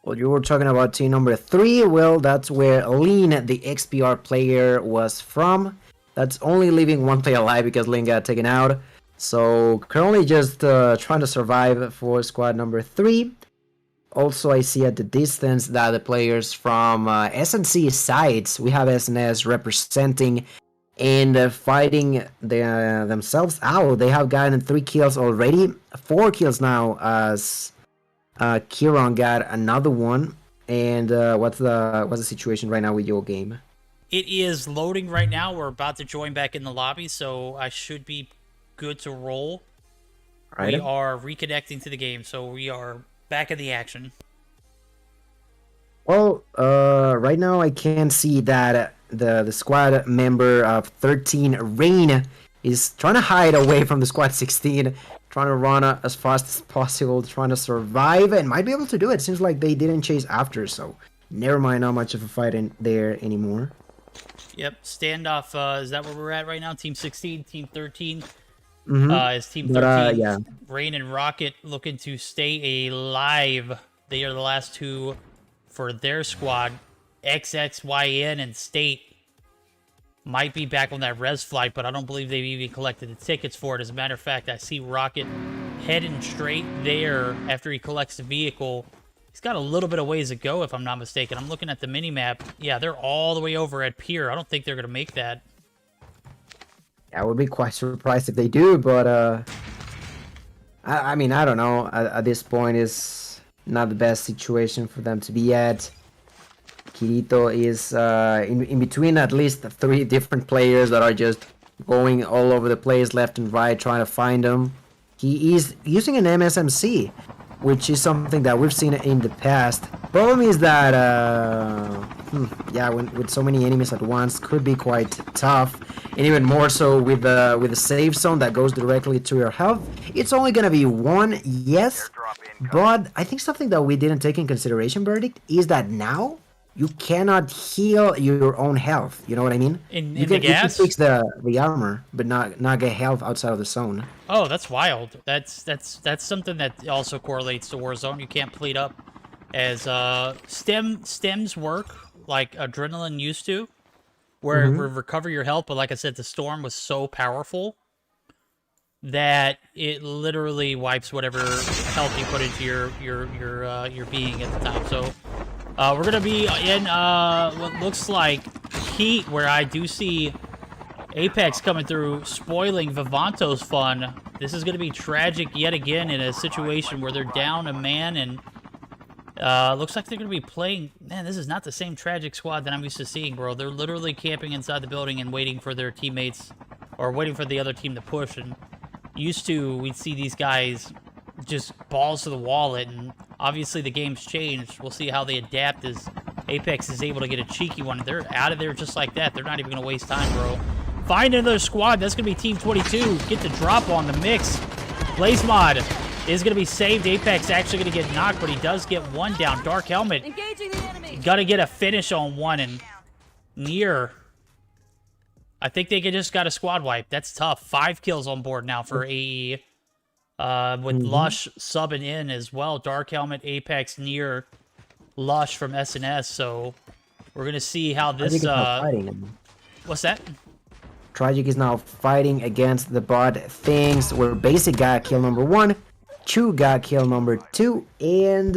Speaker 2: Well, you were talking about team number 3. Well, that's where Lean, the XPR player, was from. That's only leaving 1 player alive because Lean got taken out. So, currently just trying to survive for squad number 3. Also, I see at the distance that the players from SNC sides, we have SNS representing and fighting themselves out. They have gotten 3 kills already. 4 kills now as Kieran got another one. And what's the situation right now with your game?
Speaker 1: It is loading right now. We're about to join back in the lobby, so I should be good to roll.
Speaker 2: Right.
Speaker 1: We are reconnecting to the game, so we are back in the action.
Speaker 2: Well, right now I can see that the squad member of 13, Rain, is trying to hide away from the squad 16, trying to run as fast as possible, trying to survive, and might be able to do it. Seems like they didn't chase after, so never mind, not much of a fight in there anymore.
Speaker 1: Yep, standoff, is that where we're at right now? Team 16, Team 13.
Speaker 2: Mm-hmm.
Speaker 1: Is Team 13,
Speaker 2: yeah.
Speaker 1: Rain and Rocket looking to stay alive. They are the last 2 for their squad. XXYN and State might be back on that res flight, but I don't believe they've even collected the tickets for it. As a matter of fact, I see Rocket heading straight there after he collects the vehicle. He's got a little bit of ways to go, if I'm not mistaken. I'm looking at the mini-map. Yeah, they're all the way over at Pier. I don't think they're going to make that.
Speaker 2: I would be quite surprised if they do, but I mean, I don't know. At this point, it's not the best situation for them to be at. Kirito is in between at least 3 different players that are just going all over the place, left and right, trying to find them. He is using an MSMC, which is something that we've seen in the past. Problem is that, yeah, with so many enemies at once, could be quite tough, and even more so with the save zone that goes directly to your health. It's only gonna be 1, yes, but I think something that we didn't take in consideration, Verdict, is that now you cannot heal your own health. You know what I mean?
Speaker 1: You can
Speaker 2: fix the armor, but not get health outside of the zone.
Speaker 1: Oh, that's wild. That's something that also correlates to Warzone. You can't pleat up as stems work like Adrenaline used to, where it would recover your health. But like I said, the storm was so powerful that it literally wipes whatever health you put into your being at the time. So we're gonna be in what looks like Heat, where I do see Apex coming through, spoiling Vivanto's fun. This is going to be tragic yet again in a situation where they're down a man, and looks like they're going to be playing... Man, this is not the same tragic squad that I'm used to seeing, bro. They're literally camping inside the building and waiting for their teammates, or waiting for the other team to push. And used to, we'd see these guys just balls to the wall, and obviously the game's changed. We'll see how they adapt as Apex is able to get a cheeky one. They're out of there just like that. They're not even going to waste time, bro. Find another squad. That's going to be Team 22. Get the drop on the mix. Blaze Mod is going to be saved. Apex actually going to get knocked, but he does get 1 down. Dark Helmet. Got to get a finish on 1, and Near. I think they just got a squad wipe. That's tough. 5 kills on board now for AE. With Lush subbing in as well. Dark Helmet, Apex, Near, Lush from SNS. So we're going to see how this... what's that?
Speaker 2: Tragic is now fighting against the bot things, where Basic got kill number 1, Chu got kill number 2, and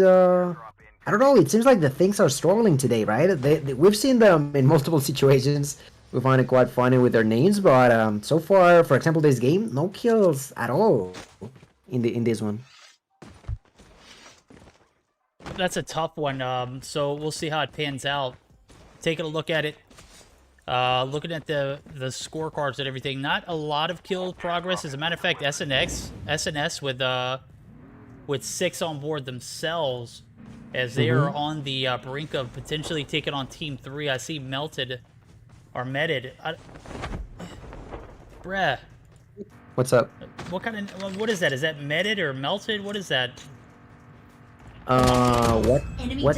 Speaker 2: I don't know. It seems like the things are struggling today, right? We've seen them in multiple situations. We find it quite funny with their names, but so far, for example, this game, no kills at all in this one.
Speaker 1: That's a tough one. So we'll see how it pans out. Taking a look at it, looking at the scorecards and everything. Not a lot of kill progress. As a matter of fact, SNS with 6 on board themselves, as they are on the brink of potentially taking on Team 3. I see Melted or Meted. Bruh.
Speaker 2: What's up?
Speaker 1: What is that? Is that Meted or Melted? What is that?
Speaker 2: What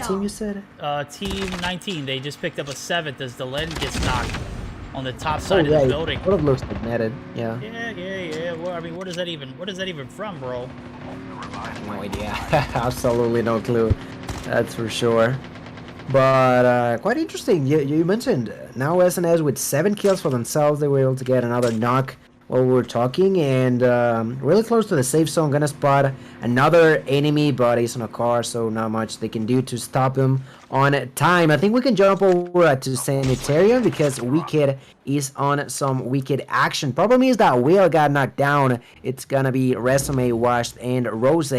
Speaker 2: team you said?
Speaker 1: Team 19. They just picked up a 7th as the Len gets knocked on the top side of the building.
Speaker 2: Sort of looks like netted. Yeah.
Speaker 1: Yeah. Well, I mean, what is that even from, bro?
Speaker 2: No idea. Absolutely no clue. That's for sure. But quite interesting. You mentioned now SNS with 7 kills for themselves. They were able to get another knock while we were talking, and really close to the safe zone. Gonna spot another enemy, but he's on a car, so not much they can do to stop him on time. I think we can jump over to Sanitarium because Wicked is on some Wicked action. Problem is that Will got knocked down. It's gonna be Resume, Washed, and Rose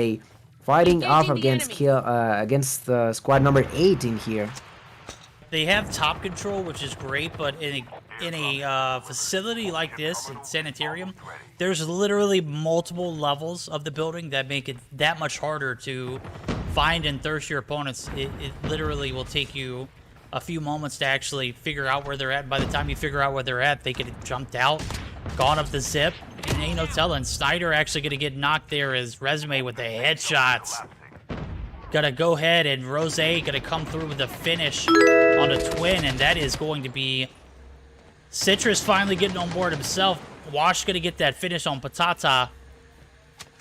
Speaker 2: fighting off against squad number 8 in here.
Speaker 1: They have top control, which is great, but in a facility like this, in Sanitarium, there's literally multiple levels of the building that make it that much harder to find and thirst your opponents. It literally will take you a few moments to actually figure out where they're at. By the time you figure out where they're at, they could have jumped out, gone up the zip, and ain't no telling. Snyder actually going to get knocked there as Resume with the headshots. Gonna go ahead, and Rose gonna come through with a finish on a twin, and that is going to be Citrus finally getting on board himself. Wash gonna get that finish on Patata,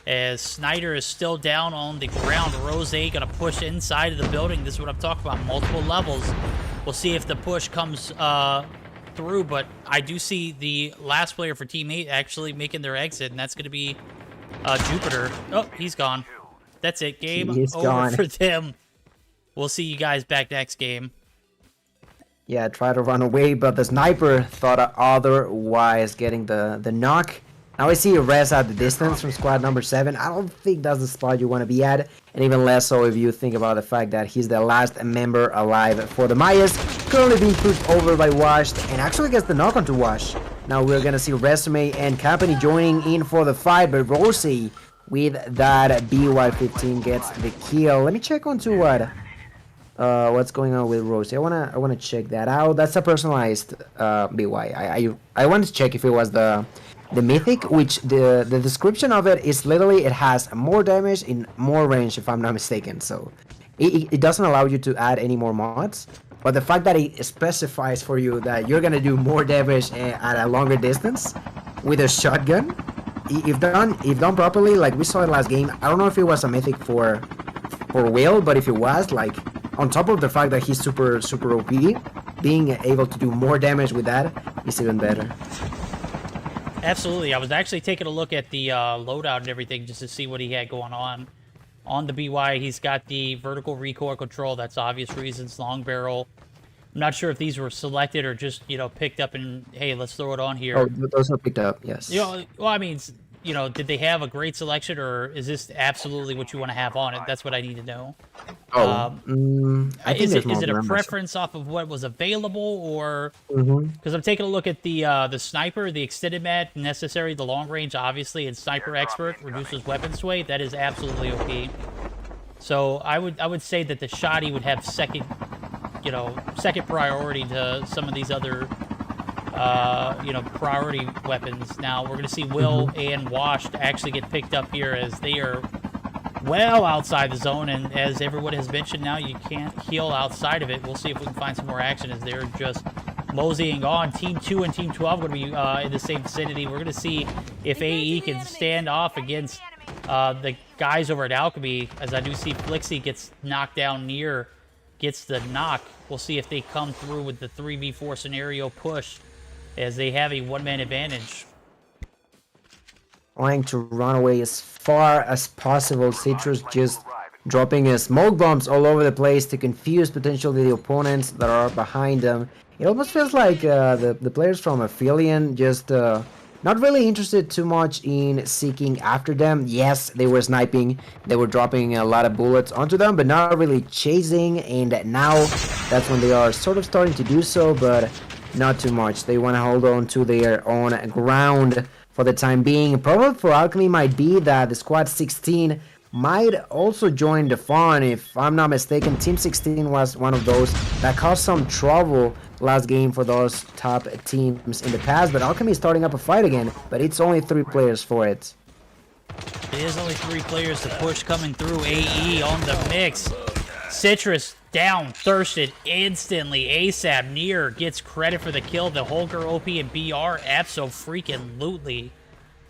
Speaker 1: as Snyder is still down on the ground. Rose gonna push inside of the building. This is what I'm talking about, multiple levels. We'll see if the push comes through, but I do see the last player for Team 8 actually making their exit, and that's gonna be Jupiter. Oh, he's gone. That's it. Game over for them. We'll see you guys back next game.
Speaker 2: Yeah, try to run away, but the sniper thought otherwise, getting the knock. Now I see a res at the distance from squad number 7. I don't think that's the spot you want to be at, and even less so if you think about the fact that he's the last member alive for the Mayas. Currently being pushed over by Washed, and actually gets the knock onto Wash. Now we're gonna see Resume and company joining in for the fight, but Rossi with that BY-15 gets the kill. Let me check onto what's going on with Rosie. I wanna check that out. That's a personalized BY. I wanted to check if it was the mythic, which the description of it is literally it has more damage in more range, if I'm not mistaken. So it doesn't allow you to add any more mods. But the fact that it specifies for you that you're gonna do more damage at a longer distance with a shotgun. If done properly, like we saw in last game, I don't know if it was a mythic for Will, but if it was, like, on top of the fact that he's super OP, being able to do more damage with that is even better.
Speaker 1: Absolutely. I was actually taking a look at the loadout and everything just to see what he had going on. On the BY, he's got the vertical recoil control. That's obvious reasons. Long barrel. I'm not sure if these were selected or just, picked up and, hey, let's throw it on here.
Speaker 2: Oh, those are picked up, yes.
Speaker 1: Well, I mean, did they have a great selection, or is this absolutely what you want to have on it? That's what I need to know.
Speaker 2: I think
Speaker 1: is it a preference off of what was available, or because I'm taking a look at the sniper, the extended mag necessary, the long range, obviously, and sniper expert reduces weapon sway. That is absolutely OP. So I would say that the shotty would have second priority to some of these other priority weapons. Now we're going to see Will and Washed actually get picked up here, as they are well outside the zone, and as everyone has mentioned, now you can't heal outside of it. We'll see if we can find some more action as they're just moseying on. Team 2 and Team 12 going to be in the same vicinity. We're going to see if AE can stand off against the guys over at Alchemy, as I do see Flixie gets knocked down near, gets the knock. We'll see if they come through with the 3v4 scenario push, as they have a one-man advantage.
Speaker 2: Trying to run away as far as possible. Citrus just dropping smoke bombs all over the place to confuse potentially the opponents that are behind them. It almost feels like the players from Aphelion just not really interested too much in seeking after them. Yes, they were sniping, they were dropping a lot of bullets onto them, but not really chasing, and now that's when they are sort of starting to do so, but not too much. They want to hold on to their own ground for the time being. Problem for Alchemy might be that the squad 16 might also join the fun. If I'm not mistaken, Team 16 was one of those that caused some trouble last game for those top teams in the past, but Alchemy is starting up a fight again, but it's only 3 players for it.
Speaker 1: It is only 3 players to push coming through. AE on the mix. Citrus down, thirsted instantly. ASAP near gets credit for the kill. The Holger, OP, and BR abso-freaking-lutely.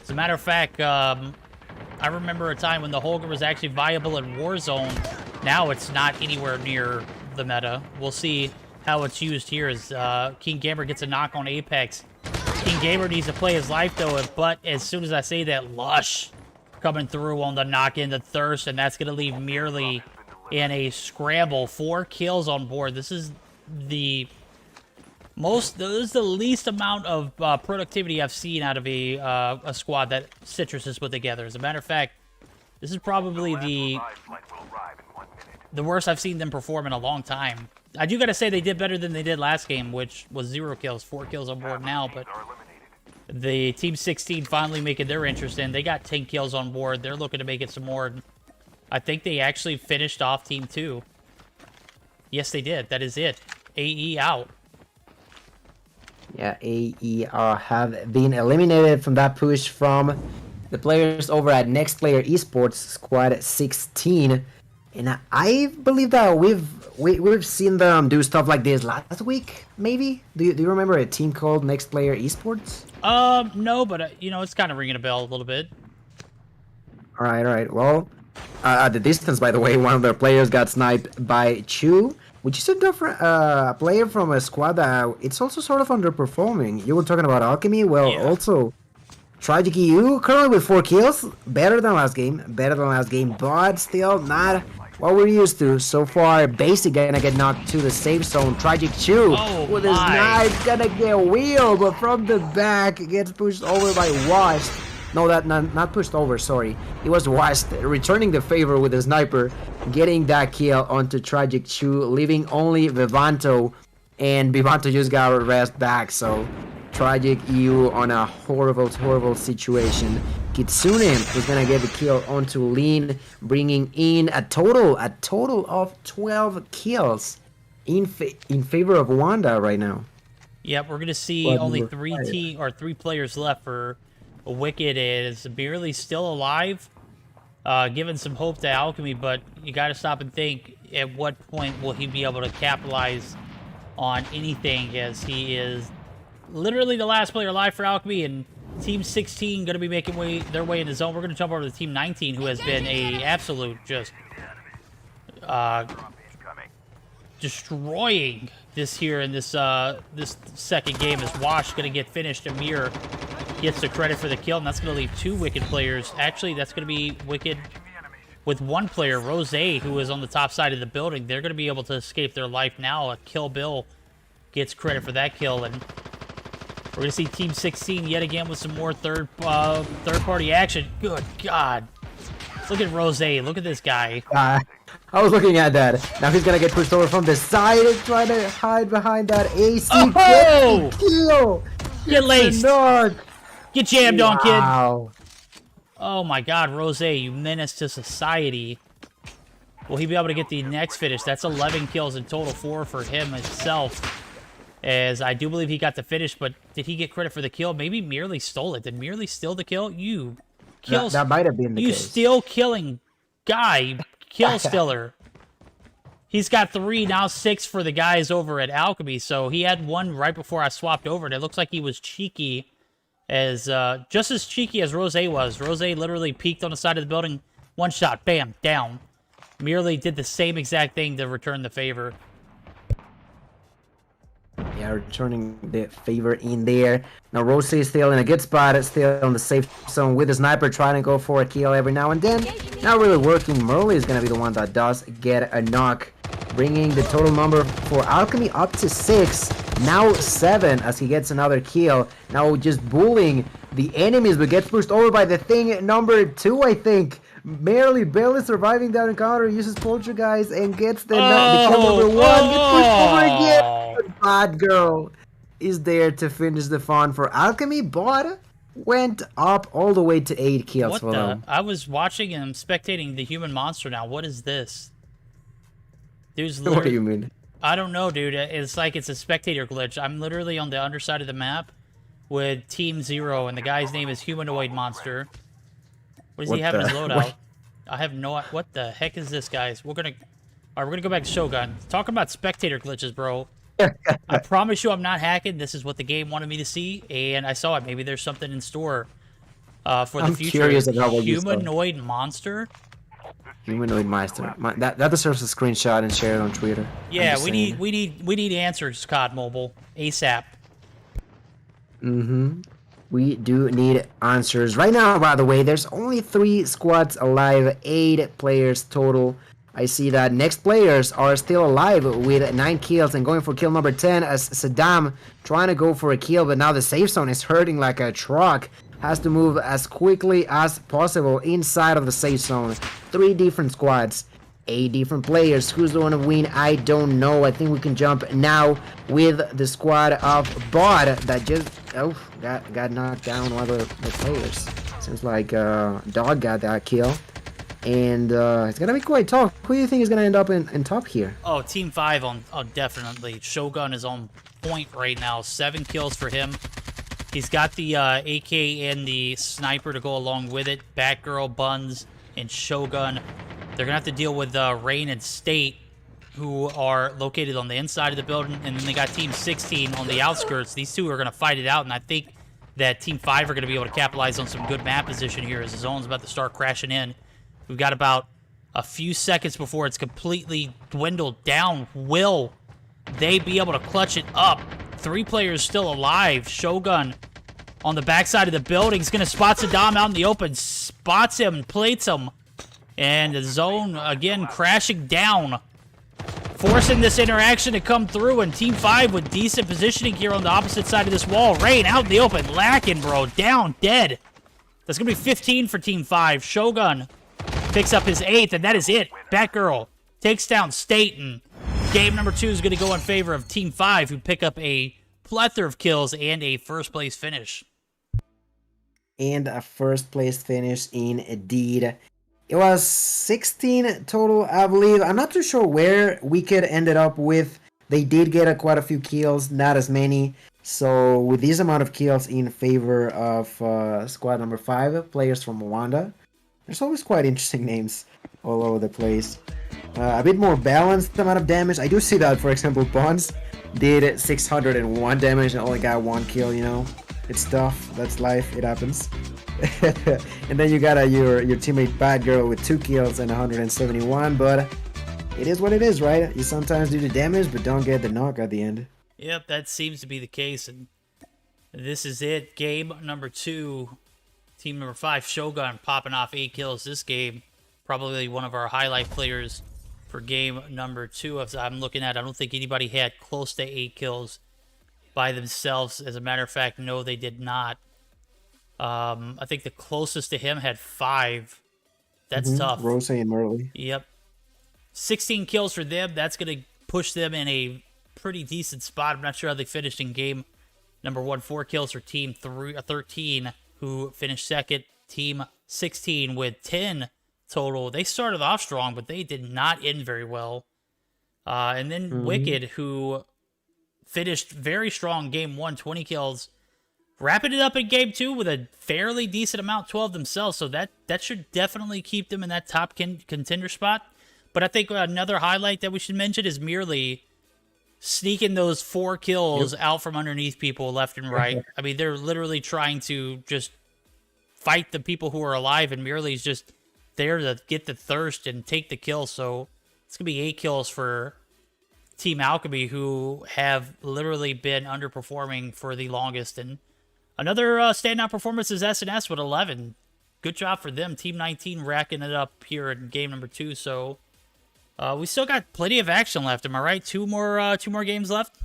Speaker 1: As a matter of fact, I remember a time when the Holger was actually viable in Warzone. Now it's not anywhere near the meta. We'll see how it's used here as King Gamer gets a knock on Apex. King Gamer needs to play his life, though, but as soon as I say that, Lush coming through on the knock in the Thirst, and that's going to leave Merely in a scramble. 4 kills on board. This is the least amount of productivity I've seen out of a squad that Citrus has put together. As a matter of fact, this is probably the worst I've seen them perform in a long time. I do gotta say they did better than they did last game, which was 0 kills, 4 kills on board now, but the Team 16 finally making their interest in. They got 10 kills on board. They're looking to make it some more. I think they actually finished off Team 2. Yes, they did. That is it. AE out.
Speaker 2: Yeah, AE have been eliminated from that push from the players over at Next Player Esports Squad 16. And I believe that we've seen them do stuff like this last week, maybe? Do you remember a team called Next Player Esports?
Speaker 1: No, but, you know, it's kind of ringing a bell a little bit.
Speaker 2: All right. Well, at the distance, by the way, one of their players got sniped by Chu, which is a different player from a squad that it's also sort of underperforming. You were talking about Alchemy. Well,
Speaker 1: yeah.
Speaker 2: Also, Tragic EU, currently with 4 kills. Better than last game, but still not what we're used to so far. Basic gonna get knocked to the safe zone. Tragic Chu with his knife gonna get wheeled, but from the back gets pushed over by Washed. No, not pushed over, sorry. It was Washed returning the favor with a sniper, getting that kill onto Tragic Chu, leaving only Vivanto, and Vivanto just got rest back, so Tragic EU on a horrible situation. Kitsune is gonna get the kill onto Lean, bringing in a total of 12 kills in favor of Wanda right now.
Speaker 1: Yep, we're gonna see only 3 players left for Wicked. Is barely still alive, giving some hope to Alchemy, but you got to stop and think, at what point will he be able to capitalize on anything, as he is literally the last player alive for Alchemy, and Team 16 going to be making their way in the zone. We're going to jump over to Team 19, who has been a absolute just destroying this here in this this second game. As Wash going to get finished, Amir gets the credit for the kill, and that's going to leave 2 Wicked players. Actually, that's going to be Wicked with 1 player, Rose, who is on the top side of the building. They're going to be able to escape their life now. Kill Bill gets credit for that kill, and we're going to see Team 16 yet again with some more third-party action. Good God. Look at Rose. Look at this guy.
Speaker 2: I was looking at that. Now he's going to get pushed over from the side and try to hide behind that AC.
Speaker 1: Oh!
Speaker 2: Kill!
Speaker 1: Get laced. Get jammed on, kid.
Speaker 2: Wow.
Speaker 1: Oh my God, Rose, you menace to society. Will he be able to get the next finish? That's 11 kills in total, 4 for him himself. As I do believe he got the finish, but did he get credit for the kill? Maybe Merely stole it. Did Merely steal the kill? You kill.
Speaker 2: That might have been the case.
Speaker 1: You still killing guy, kill stiller. He's got 3, now 6 for the guys over at Alchemy. So he had 1 right before I swapped over, and it looks like he was cheeky, as just as cheeky as Rose was. Rose literally peeked on the side of the building, 1 shot, bam, down. Merely did the same exact thing to return the favor.
Speaker 2: Yeah, Yeah, returning the favor in there. Now Rose is still in a good spot, still in the safe zone with the sniper, trying to go for a kill every now and then. Not really working. Merle is going to be the one that does get a knock, bringing the total number for Alchemy up to 6, now 7 as he gets another kill. Now just bullying the enemies, but gets pushed over by the thing number 2, I think. Barely surviving that encounter, uses Poltergeist and gets the kill number 1. Gets pushed over again. Bad girl is there to finish the fun for Alchemy, but went up all the way to 8 kills
Speaker 1: what
Speaker 2: for them.
Speaker 1: I was watching and spectating the human monster now. What is this? Dude's
Speaker 2: What do you mean?
Speaker 1: I don't know, dude. It's like it's a spectator glitch. I'm literally on the underside of the map with Team 0, and the guy's name is Humanoid Monster. What does he have in his loadout?
Speaker 2: What?
Speaker 1: I have no... What the heck is this, guys? We're gonna go back to Shogun. Talking about spectator glitches, bro. I promise you I'm not hacking. This is what the game wanted me to see, and I saw it. Maybe there's something in store for the future.
Speaker 2: Curious about what you saw.
Speaker 1: Humanoid Monster?
Speaker 2: Humanoid Monster. That deserves a screenshot and share it on Twitter.
Speaker 1: Yeah, we need answers, COD Mobile. ASAP.
Speaker 2: We do need answers. Right now, by the way, there's only 3 squads alive, 8 players total. I see that next players are still alive with 9 kills and going for kill number 10 as Saddam trying to go for a kill, but now the safe zone is hurting like a truck. Has to move as quickly as possible inside of the safe zone. 3 different squads, 8 different players. Who's going to win? I don't know. I think we can jump now with the squad of Bod that just got knocked down by the players. Seems like Dog got that kill. And it's going to be quite tough. Who do you think is going to end up in top here?
Speaker 1: Oh, Team 5 definitely. Shogun is on point right now. 7 kills for him. He's got the AK and the sniper to go along with it. Batgirl, Buns, and Shogun. They're going to have to deal with Rain and State, who are located on the inside of the building. And then they got Team 16 on the outskirts. These two are going to fight it out, and I think that Team 5 are going to be able to capitalize on some good map position here as the zone's about to start crashing in. We've got about a few seconds before it's completely dwindled down. Will they be able to clutch it up? 3 players still alive. Shogun on the backside of the building is going to spot Saddam out in the open. Spots him, plates him. And the zone, again, crashing down. Forcing this interaction to come through. And Team 5 with decent positioning here on the opposite side of this wall. Rain out in the open. Lacking, bro. Down, dead. That's going to be 15 for Team 5. Shogun picks up his 8th, and that is it. Batgirl takes down State, and game number 2 is going to go in favor of Team 5, who pick up a plethora of kills and a first-place finish.
Speaker 2: And a first-place finish indeed. It was 16 total, I believe. I'm not too sure where Wicked ended up with. They did get quite a few kills, not as many. So with this amount of kills in favor of squad number 5, players from Rwanda, there's always quite interesting names all over the place. A bit more balanced amount of damage. I do see that, for example, Bonds did 601 damage and only got 1 kill, you know. It's tough. That's life. It happens. And then you got your teammate Batgirl with 2 kills and 171, but it is what it is, right? You sometimes do the damage, but don't get the knock at the end.
Speaker 1: Yep, that seems to be the case, and this is it. Game number 2. Team number 5, Shogun, popping off 8 kills this game. Probably one of our highlight players for game number 2. As I'm looking at, I don't think anybody had close to 8 kills by themselves. As a matter of fact, no, they did not. I think the closest to him had 5. That's tough.
Speaker 2: Rose and Merle.
Speaker 1: Yep. 16 kills for them. That's going to push them in a pretty decent spot. I'm not sure how they finished in game number 1. 4 kills for Team 13, who finished second. Team 16 with 10 total. They started off strong, but they did not end very well. And then Wicked, who finished very strong game 1, 20 kills. Wrapping it up in game 2 with a fairly decent amount, 12 themselves. So that should definitely keep them in that top contender spot. But I think another highlight that we should mention is merely sneaking those 4 kills out from underneath people left and right. I mean, they're literally trying to just fight the people who are alive, and Merely's just there to get the thirst and take the kill. So it's going to be 8 kills for Team Alchemy, who have literally been underperforming for the longest. And another standout performance is SNS with 11. Good job for them. Team 19 racking it up here in game number 2. So we still got plenty of action left. Am I right? Two more games left.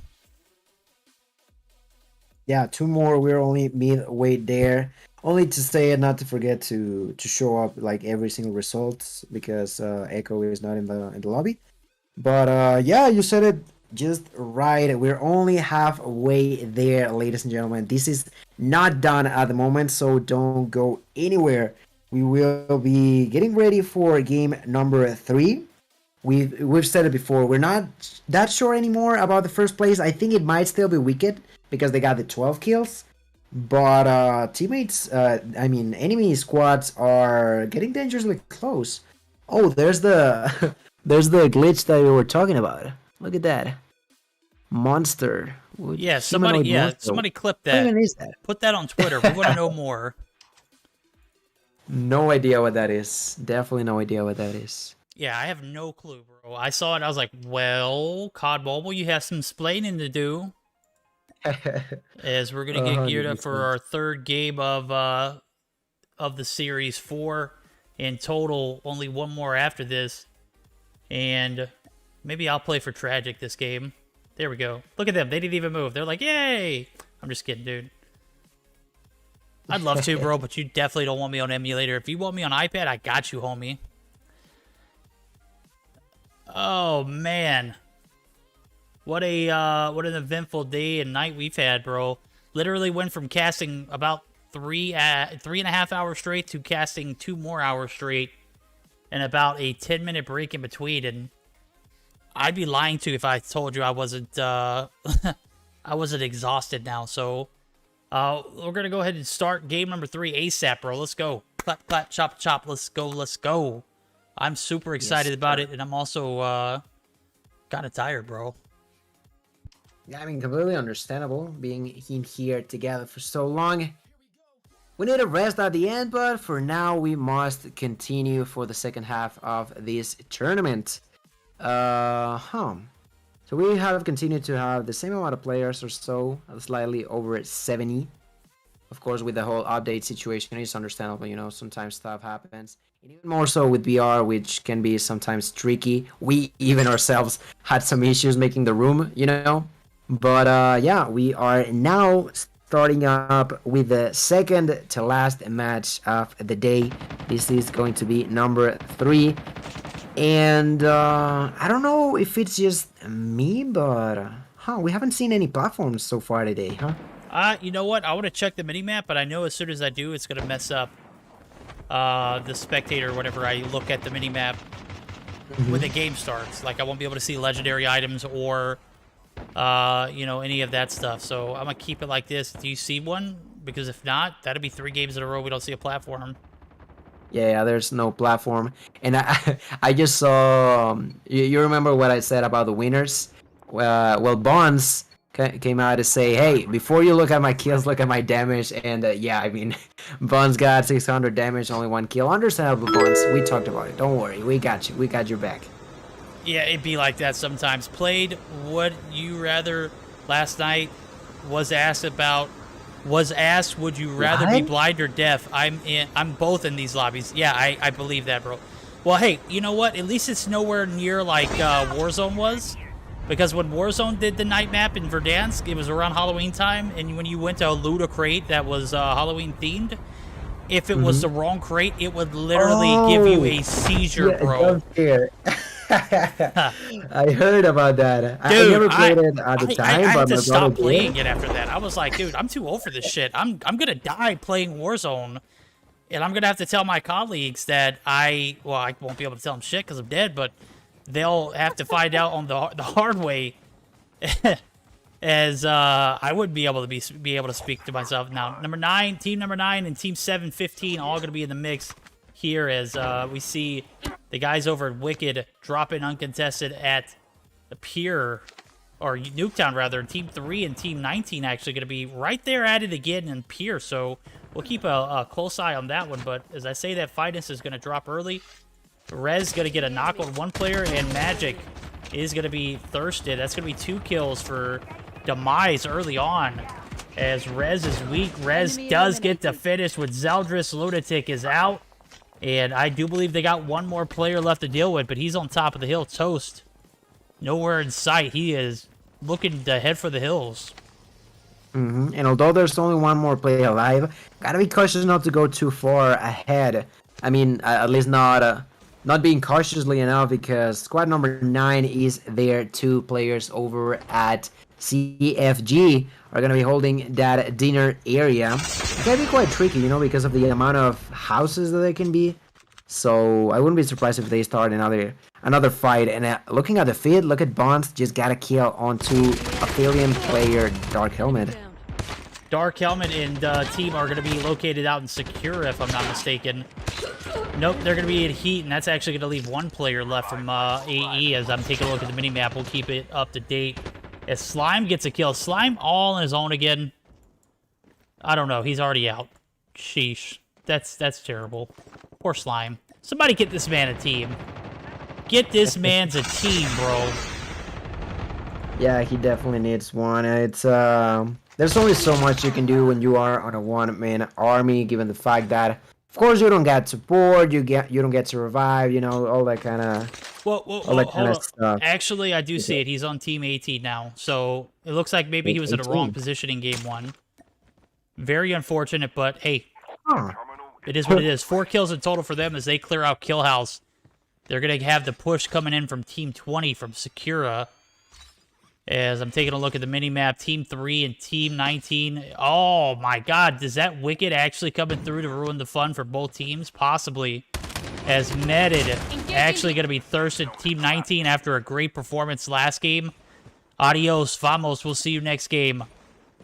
Speaker 2: Yeah, 2 more. We're only midway there. Only to say it, not to forget to show up like every single result because Echo is not in the lobby. But yeah, you said it just right. We're only halfway there, ladies and gentlemen. This is not done at the moment, so don't go anywhere. We will be getting ready for game number 3. We've said it before. We're not that sure anymore about the first place. I think it might still be Wicked because they got the 12 kills. But teammates, enemy squads are getting dangerously close. Oh, there's the there's the glitch that we were talking about. Look at that monster.
Speaker 1: Yeah, somebody clip that.
Speaker 2: What even is that?
Speaker 1: Put that on Twitter. We want to know more.
Speaker 2: No idea what that is. Definitely no idea what that is.
Speaker 1: Yeah, I have no clue, bro. I saw it. I was like, well, COD Mobile, you have some splaining to do. As we're gonna get geared up for our 3rd game of the series, 4 in total. Only 1 more after this, and maybe I'll play for Tragic this game. There we go. Look at them. They didn't even move. They're like, yay! I'm just kidding, dude. I'd love to, bro, but you definitely don't want me on emulator. If you want me on iPad, I got you, homie. Oh man. What an eventful day and night we've had, bro. Literally went from casting about 3.5 hours straight to casting 2 more hours straight and about a 10-minute break in between. And I'd be lying to you if I told you I wasn't I wasn't exhausted now. So we're gonna go ahead and start game number 3 ASAP, bro. Let's go. Clap, clap, chop, chop. Let's go. Let's go. I'm super excited about it, and I'm also kind of tired, bro.
Speaker 2: Yeah, I mean, completely understandable being in here together for so long. We need a rest at the end, but for now we must continue for the second half of this tournament. So we have continued to have the same amount of players or so, slightly over 70. Of course, with the whole update situation, it's understandable, you know, sometimes stuff happens. And even more so with VR, which can be sometimes tricky. We even ourselves had some issues making the room, you know. But yeah, we are now starting up with the second to last match of the day. This is going to be number 3. And I don't know if it's just me, but we haven't seen any platforms so far today, huh?
Speaker 1: You know what? I want to check the minimap, but I know as soon as I do, it's going to mess up the spectator whenever I look at the minimap when the game starts. Like, I won't be able to see legendary items or, you know, any of that stuff. So I'm going to keep it like this. Do you see one? Because if not, that'll be 3 games in a row we don't see a platform.
Speaker 2: Yeah, there's no platform. And I just saw... you remember what I said about the winners? Well, Bonds came out to say, hey, before you look at my kills, look at my damage. And yeah, I mean, Bonds got 600 damage, only 1 kill. Understandable, Bonds. We talked about it. Don't worry. We got you. We got your back.
Speaker 1: Yeah, it'd be like that sometimes. Played Would You Rather last night. Was asked, would you rather be blind or deaf? I'm both in these lobbies. Yeah, I believe that, bro. Well, hey, you know what? At least it's nowhere near like Warzone was. Because when Warzone did the night map in Verdansk, it was around Halloween time, and when you went to loot a crate that was Halloween themed, if it was the wrong crate, it would literally give you a seizure, bro.
Speaker 2: I heard about that.
Speaker 1: Dude,
Speaker 2: I never played it at the time,
Speaker 1: I had
Speaker 2: but
Speaker 1: to
Speaker 2: my
Speaker 1: stop
Speaker 2: brother
Speaker 1: playing
Speaker 2: did.
Speaker 1: it after that. I was like, dude, I'm too old for this shit. I'm gonna die playing Warzone, and I'm gonna have to tell my colleagues that I won't be able to tell them shit because I'm dead, but they'll have to find out on the hard way, as I wouldn't be able to be able to speak to myself now. Team number 9, and Team 715 all gonna be in the mix here as we see the guys over at Wicked dropping uncontested at the Pier, or Nuketown rather. Team 3 and Team 19 actually going to be right there at it again in Pier, so we'll keep a close eye on that one. But as I say, that Fidus is going to drop early. Rez going to get a knock on one player, and Magic is going to be thirsted. That's going to be 2 kills for Demise early on. As Rez is weak. Rez does get the finish with Zeldris. Lunatic is out. And I do believe they got one more player left to deal with, but he's on top of the hill. Toast. Nowhere in sight. He is looking to head for the hills.
Speaker 2: And although there's only one more player alive, gotta be cautious not to go too far ahead. I mean, at least not being cautiously enough, because squad number 9 is there. 2 players over at CFG are going to be holding that dinner area. It can be quite tricky, you know, because of the amount of houses that they can be. So I wouldn't be surprised if they start another fight. And looking at the feed, look at Bonds just got a kill onto Aphelion player Dark Helmet.
Speaker 1: Dark Helmet and team are going to be located out in Secure, if I'm not mistaken. Nope, they're going to be in Heat, and that's actually going to leave 1 player left from AE. As I'm taking a look at the minimap, we'll keep it up to date. As Slime gets a kill. Slime all on his own again. I don't know. He's already out. Sheesh. That's terrible. Poor Slime. Somebody get this man a team. Get this man's a team, bro.
Speaker 2: Yeah, he definitely needs one. It's there's only so much you can do when you are on a one-man army, given the fact that, of course, you don't get support, you don't get to revive, you know, all that kind of all that kind of stuff.
Speaker 1: Actually, I do see it. He's on Team 18 now, so it looks like maybe he was in a wrong position in Game 1. Very unfortunate, but hey, it is what it is. 4 kills in total for them as they clear out Kill House. They're going to have the push coming in from Team 20 from Secura. As I'm taking a look at the minimap, Team 3 and Team 19. Oh my god, is that Wicked actually coming through to ruin the fun for both teams? Possibly. As Meted actually going to be thirsted. Team 19 after a great performance last game. Adios, vamos. We'll see you next game.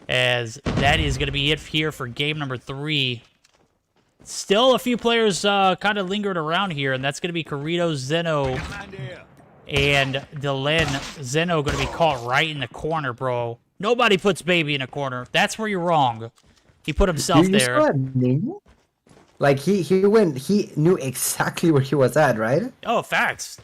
Speaker 1: As that is going to be it here for game number 3. Still a few players kind of lingered around here, and that's going to be Corrido, Zeno, and Delenn. Zeno going to be caught right in the corner, bro. Nobody puts Baby in a corner. That's where you're wrong. He put himself there.
Speaker 2: Like, he knew exactly where he was at, right?
Speaker 1: Oh, facts.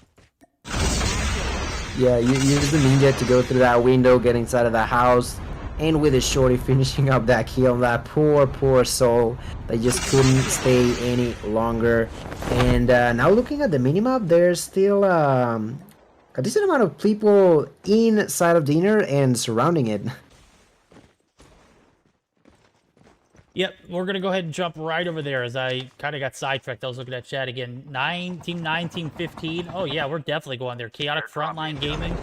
Speaker 2: Yeah, you use the ninja to go through that window, get inside of the house, and with a shorty finishing up that kill. That poor soul that just couldn't stay any longer. And now looking at the minimap, there's still a decent amount of people inside of dinner and surrounding it.
Speaker 1: Yep, we're going to go ahead and jump right over there as I kind of got sidetracked. I was looking at chat again. Team 9, Team 15. Oh, yeah, we're definitely going there. Chaotic Frontline Gaming.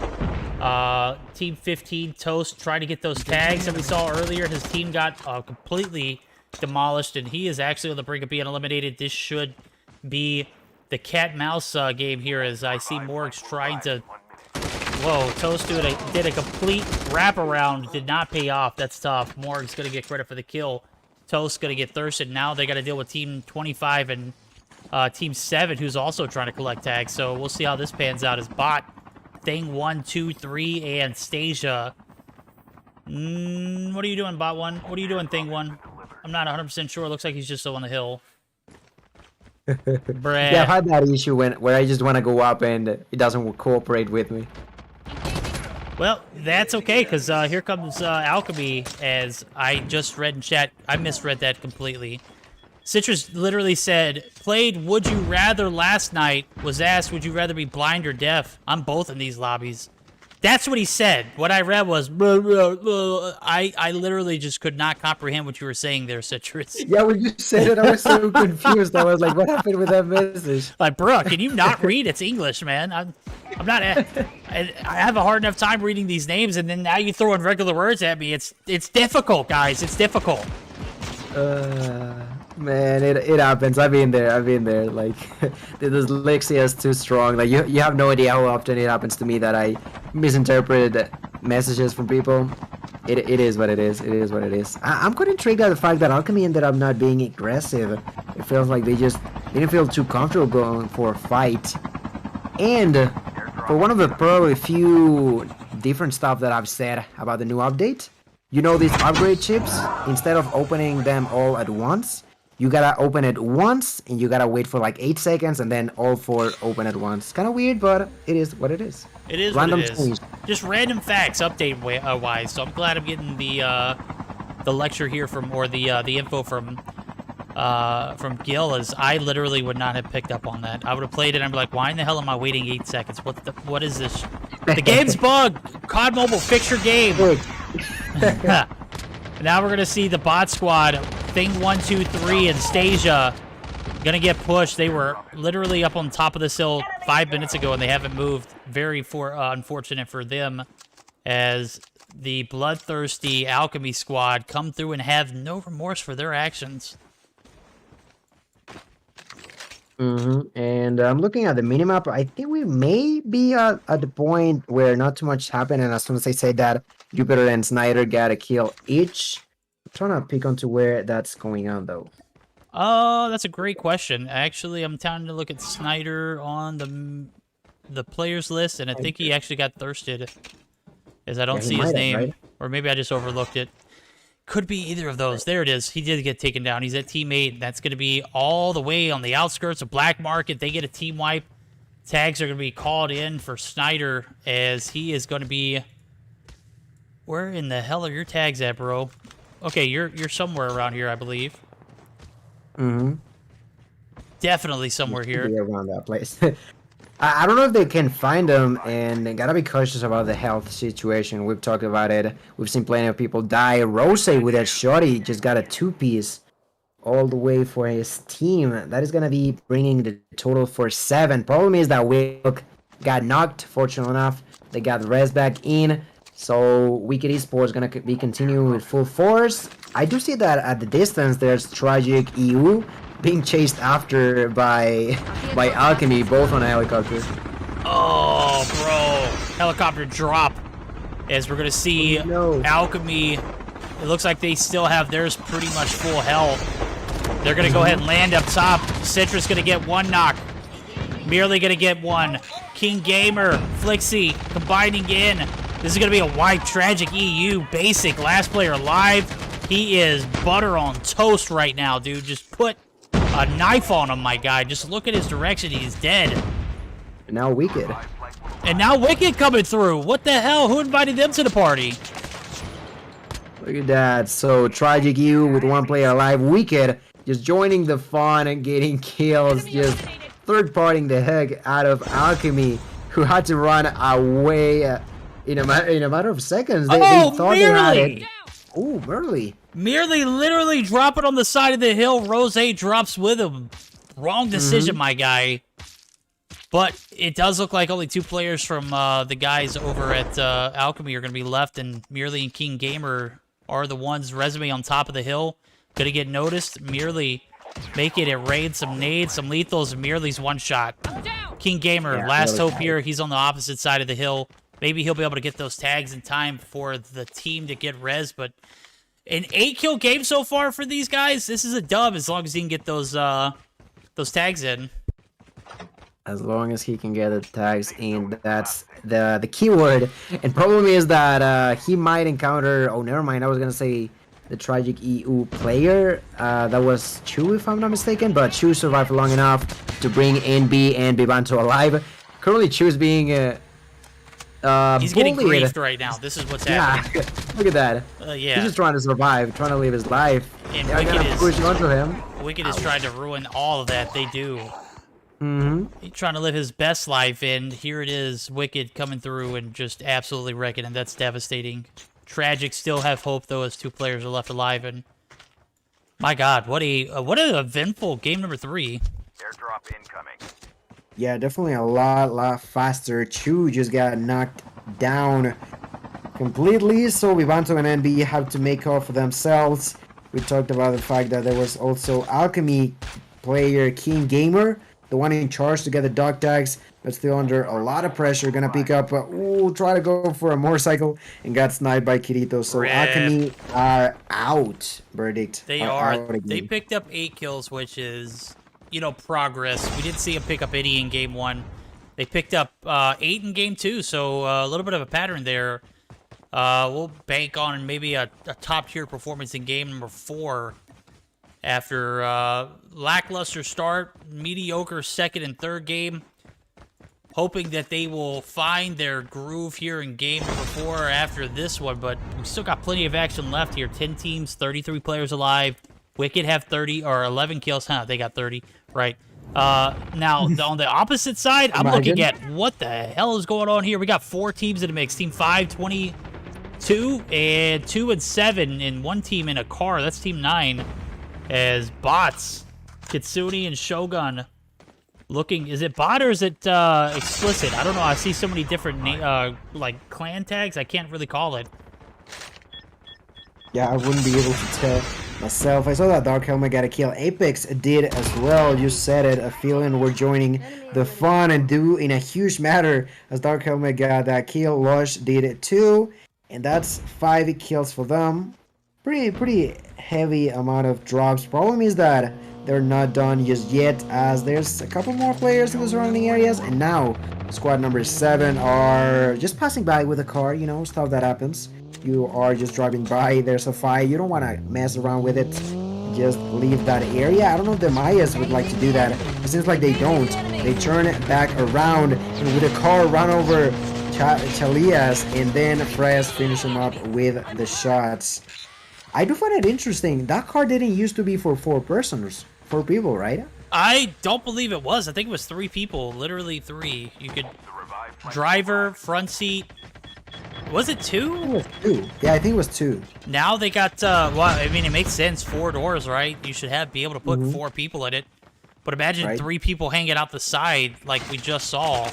Speaker 1: Team 15, Toast, trying to get those tags that we saw earlier. His team got completely demolished, and he is actually on the brink of being eliminated. This should be the cat-mouse game here as I see Morgs trying to... Whoa, Toast did a complete wraparound. Did not pay off. That's tough. Morg's going to get credit for the kill. Toast's going to get thirsted. Now they got to deal with Team 25 and Team 7, who's also trying to collect tags. So we'll see how this pans out as Bot, Thing 1, 2, 3, and Stasia. What are you doing, Bot 1? What are you doing, Thing 1? I'm not 100% sure. It looks like he's just still on the hill. Bruh.
Speaker 2: Yeah, I've had that issue where I just want to go up and it doesn't cooperate with me.
Speaker 1: Well, that's okay, because here comes Alchemy, as I just read in chat. I misread that completely. Citrus literally said, played Would You Rather last night, was asked, would you rather be blind or deaf? I'm both in these lobbies. That's what he said. What I read was, I literally just could not comprehend what you were saying there, Citrus.
Speaker 2: Yeah, when you said it, I was so confused. I was like, what happened with that message?
Speaker 1: Like, bro, can you not read? It's English, man. I'm not... I have a hard enough time reading these names, and then now you throw in regular words at me. It's difficult, guys. It's difficult.
Speaker 2: Man, it happens. I've been there. Like, the dyslexia is too strong. Like, you have no idea how often it happens to me that I misinterpret messages from people. It is what it is. It is what it is. I'm quite intrigued by the fact that Alchemy ended up not being aggressive. It feels like they just didn't feel too comfortable going for a fight. And for one of the probably few different stuff that I've said about the new update, you know, these upgrade chips, instead of opening them all at once, you gotta open it once, and you gotta wait for like 8 seconds, and then all 4 open at once. Kind of weird, but it is what it is.
Speaker 1: It is
Speaker 2: Random
Speaker 1: what it is.
Speaker 2: change.
Speaker 1: Just random facts, update-wise. So I'm glad I'm getting the lecture here or the info from Gil, as I literally would not have picked up on that. I would have played it and I'd be like, why in the hell am I waiting 8 seconds? What is this? The game's bugged! COD Mobile, fix your game! Now we're gonna see the bot squad, Thing 1, 2, 3, and Stasia, gonna get pushed. They were literally up on top of this hill 5 minutes ago and they haven't moved. Very unfortunate for them, as the bloodthirsty Alchemy squad come through and have no remorse for their actions.
Speaker 2: And I'm looking at the minimap. I think we may be at the point where not too much happened, and as soon as I say that, Jupiter and Snyder got a kill each. I'm trying to pick onto where that's going on, though.
Speaker 1: Oh, that's a great question. Actually, I'm trying to look at Snyder on the players list, and I think he actually got thirsted, as I don't see his name. Right? Or maybe I just overlooked it. Could be either of those. There it is. He did get taken down. He's at team 8. That's going to be all the way on the outskirts of Black Market. They get a team wipe. Tags are going to be called in for Snyder, as he is going to be... Where in the hell are your tags at, bro? Okay, you're somewhere around here, I believe. Definitely somewhere here.
Speaker 2: Around that place. I don't know if they can find them, and they gotta be cautious about the health situation. We've talked about it. We've seen plenty of people die. Rose with that shotty just got a 2-piece all the way for his team. That is gonna be bringing the total for 7. Problem is that Wilk got knocked. Fortunately enough, they got res back in. So Wicked Esports gonna be continuing with full force. I do see that at the distance there's Tragic EU being chased after by Alchemy, both on a helicopter.
Speaker 1: Oh, bro. Helicopter drop. As we're going to see Alchemy, it looks like they still have theirs pretty much full health. They're going to go ahead and land up top. Citrus going to get 1 knock. Merely going to get 1. King Gamer, Flixie combining in. This is going to be a wipe. Tragic EU, basic, last player alive. He is butter on toast right now, dude. Just put a knife on him, my guy. Just look at his direction. He's dead.
Speaker 2: And now Wicked.
Speaker 1: And now Wicked coming through. What the hell? Who invited them to the party?
Speaker 2: Look at that. So Tragic EU with 1 player alive. Wicked just joining the fun and getting kills. Just third-partying the heck out of Alchemy, who had to run away in a matter of seconds. They thought they had it. Oh, Merely.
Speaker 1: Merely literally dropping on the side of the hill. Rose drops with him. Wrong decision, my guy. But it does look like only 2 players from the guys over at Alchemy are going to be left, and Merely and King Gamer are the ones resume on top of the hill. Going to get noticed. Merely making it rain some nades, some lethals, and Merely's 1 shot. King Gamer, last hope here. He's on the opposite side of the hill. Maybe he'll be able to get those tags in time for the team to get res, but an 8-kill game so far for these guys. This is a dub as long as he can get those tags in.
Speaker 2: As long as he can get the tags in, that's the keyword. And problem is that he might encounter... Oh, never mind. I was gonna say the Tragic EU player. That was Chu, if I'm not mistaken. But Chu survived long enough to bring NB and Bibanto alive. Currently, Chu is being...
Speaker 1: he's getting griefed right now. This is what's happening.
Speaker 2: Look at that.
Speaker 1: Yeah.
Speaker 2: He's just trying to survive, trying to live his life.
Speaker 1: And Wicked is trying to ruin all of that. They do. He's trying to live his best life, and here it is, Wicked coming through and just absolutely wrecking, and that's devastating. Tragic still have hope, though, as 2 players are left alive, and my God, what an eventful game number 3.
Speaker 3: Airdrop incoming.
Speaker 2: Yeah, definitely a lot faster. Chu just got knocked down completely, so Vivanto and NB have to make up for themselves. We talked about the fact that there was also Alchemy player King Gamer, the one in charge to get the dog tags, but still under a lot of pressure. Gonna pick up, try to go for a motorcycle and got sniped by Kirito. So Alchemy are out. Verdict.
Speaker 1: They are. They picked up 8 kills, which is... progress. We did see him pick up 80 in game 1. They picked up 8 in game 2, so a little bit of a pattern there. We'll bank on maybe a top-tier performance in game number 4 after lackluster start, mediocre second and third game. Hoping that they will find their groove here in game number 4 after this one, but we still got plenty of action left here. 10 teams, 33 players alive. Wicked have 30 or 11 kills. Huh, they got 30, right? Now, on the opposite side, I'm looking at what the hell is going on here. We got 4 teams in the mix. Team 5, 22, and 2 and 7, and 1 team in a car. That's Team 9. As bots, Kitsune and Shogun looking. Is it bot or is it explicit? I don't know. I see so many different like clan tags. I can't really call it.
Speaker 2: Yeah, I wouldn't be able to tell myself. I saw that Dark Helmet got a kill. Apex did as well. You said it. A feeling we're joining the fun and do in a huge matter as Dark Helmet got that kill. Lush did it too, and that's 5 kills for them. Pretty heavy amount of drops. Problem is that they're not done just yet, as there's a couple more players in the surrounding areas, and now squad number 7 are just passing by with a car, you know, stuff that happens. You are just driving by, there's a fight, you don't want to mess around with it, just leave that area. I don't know if the Mayas would like to do that. It seems like they don't. They turn it back around and with a car run over Chalias, and then Frez finish him up with the shots. I do find it interesting. That car didn't used to be for 4 people, right?
Speaker 1: I don't believe it was. I think it was 3 people. Literally 3. You could... Driver, front seat. Was it 2?
Speaker 2: It was 2. Yeah, I think it was 2.
Speaker 1: Now they got, well, I mean, it makes sense. 4 doors, right? You should be able to put 4 people in it. But imagine 3 people hanging out the side like we just saw.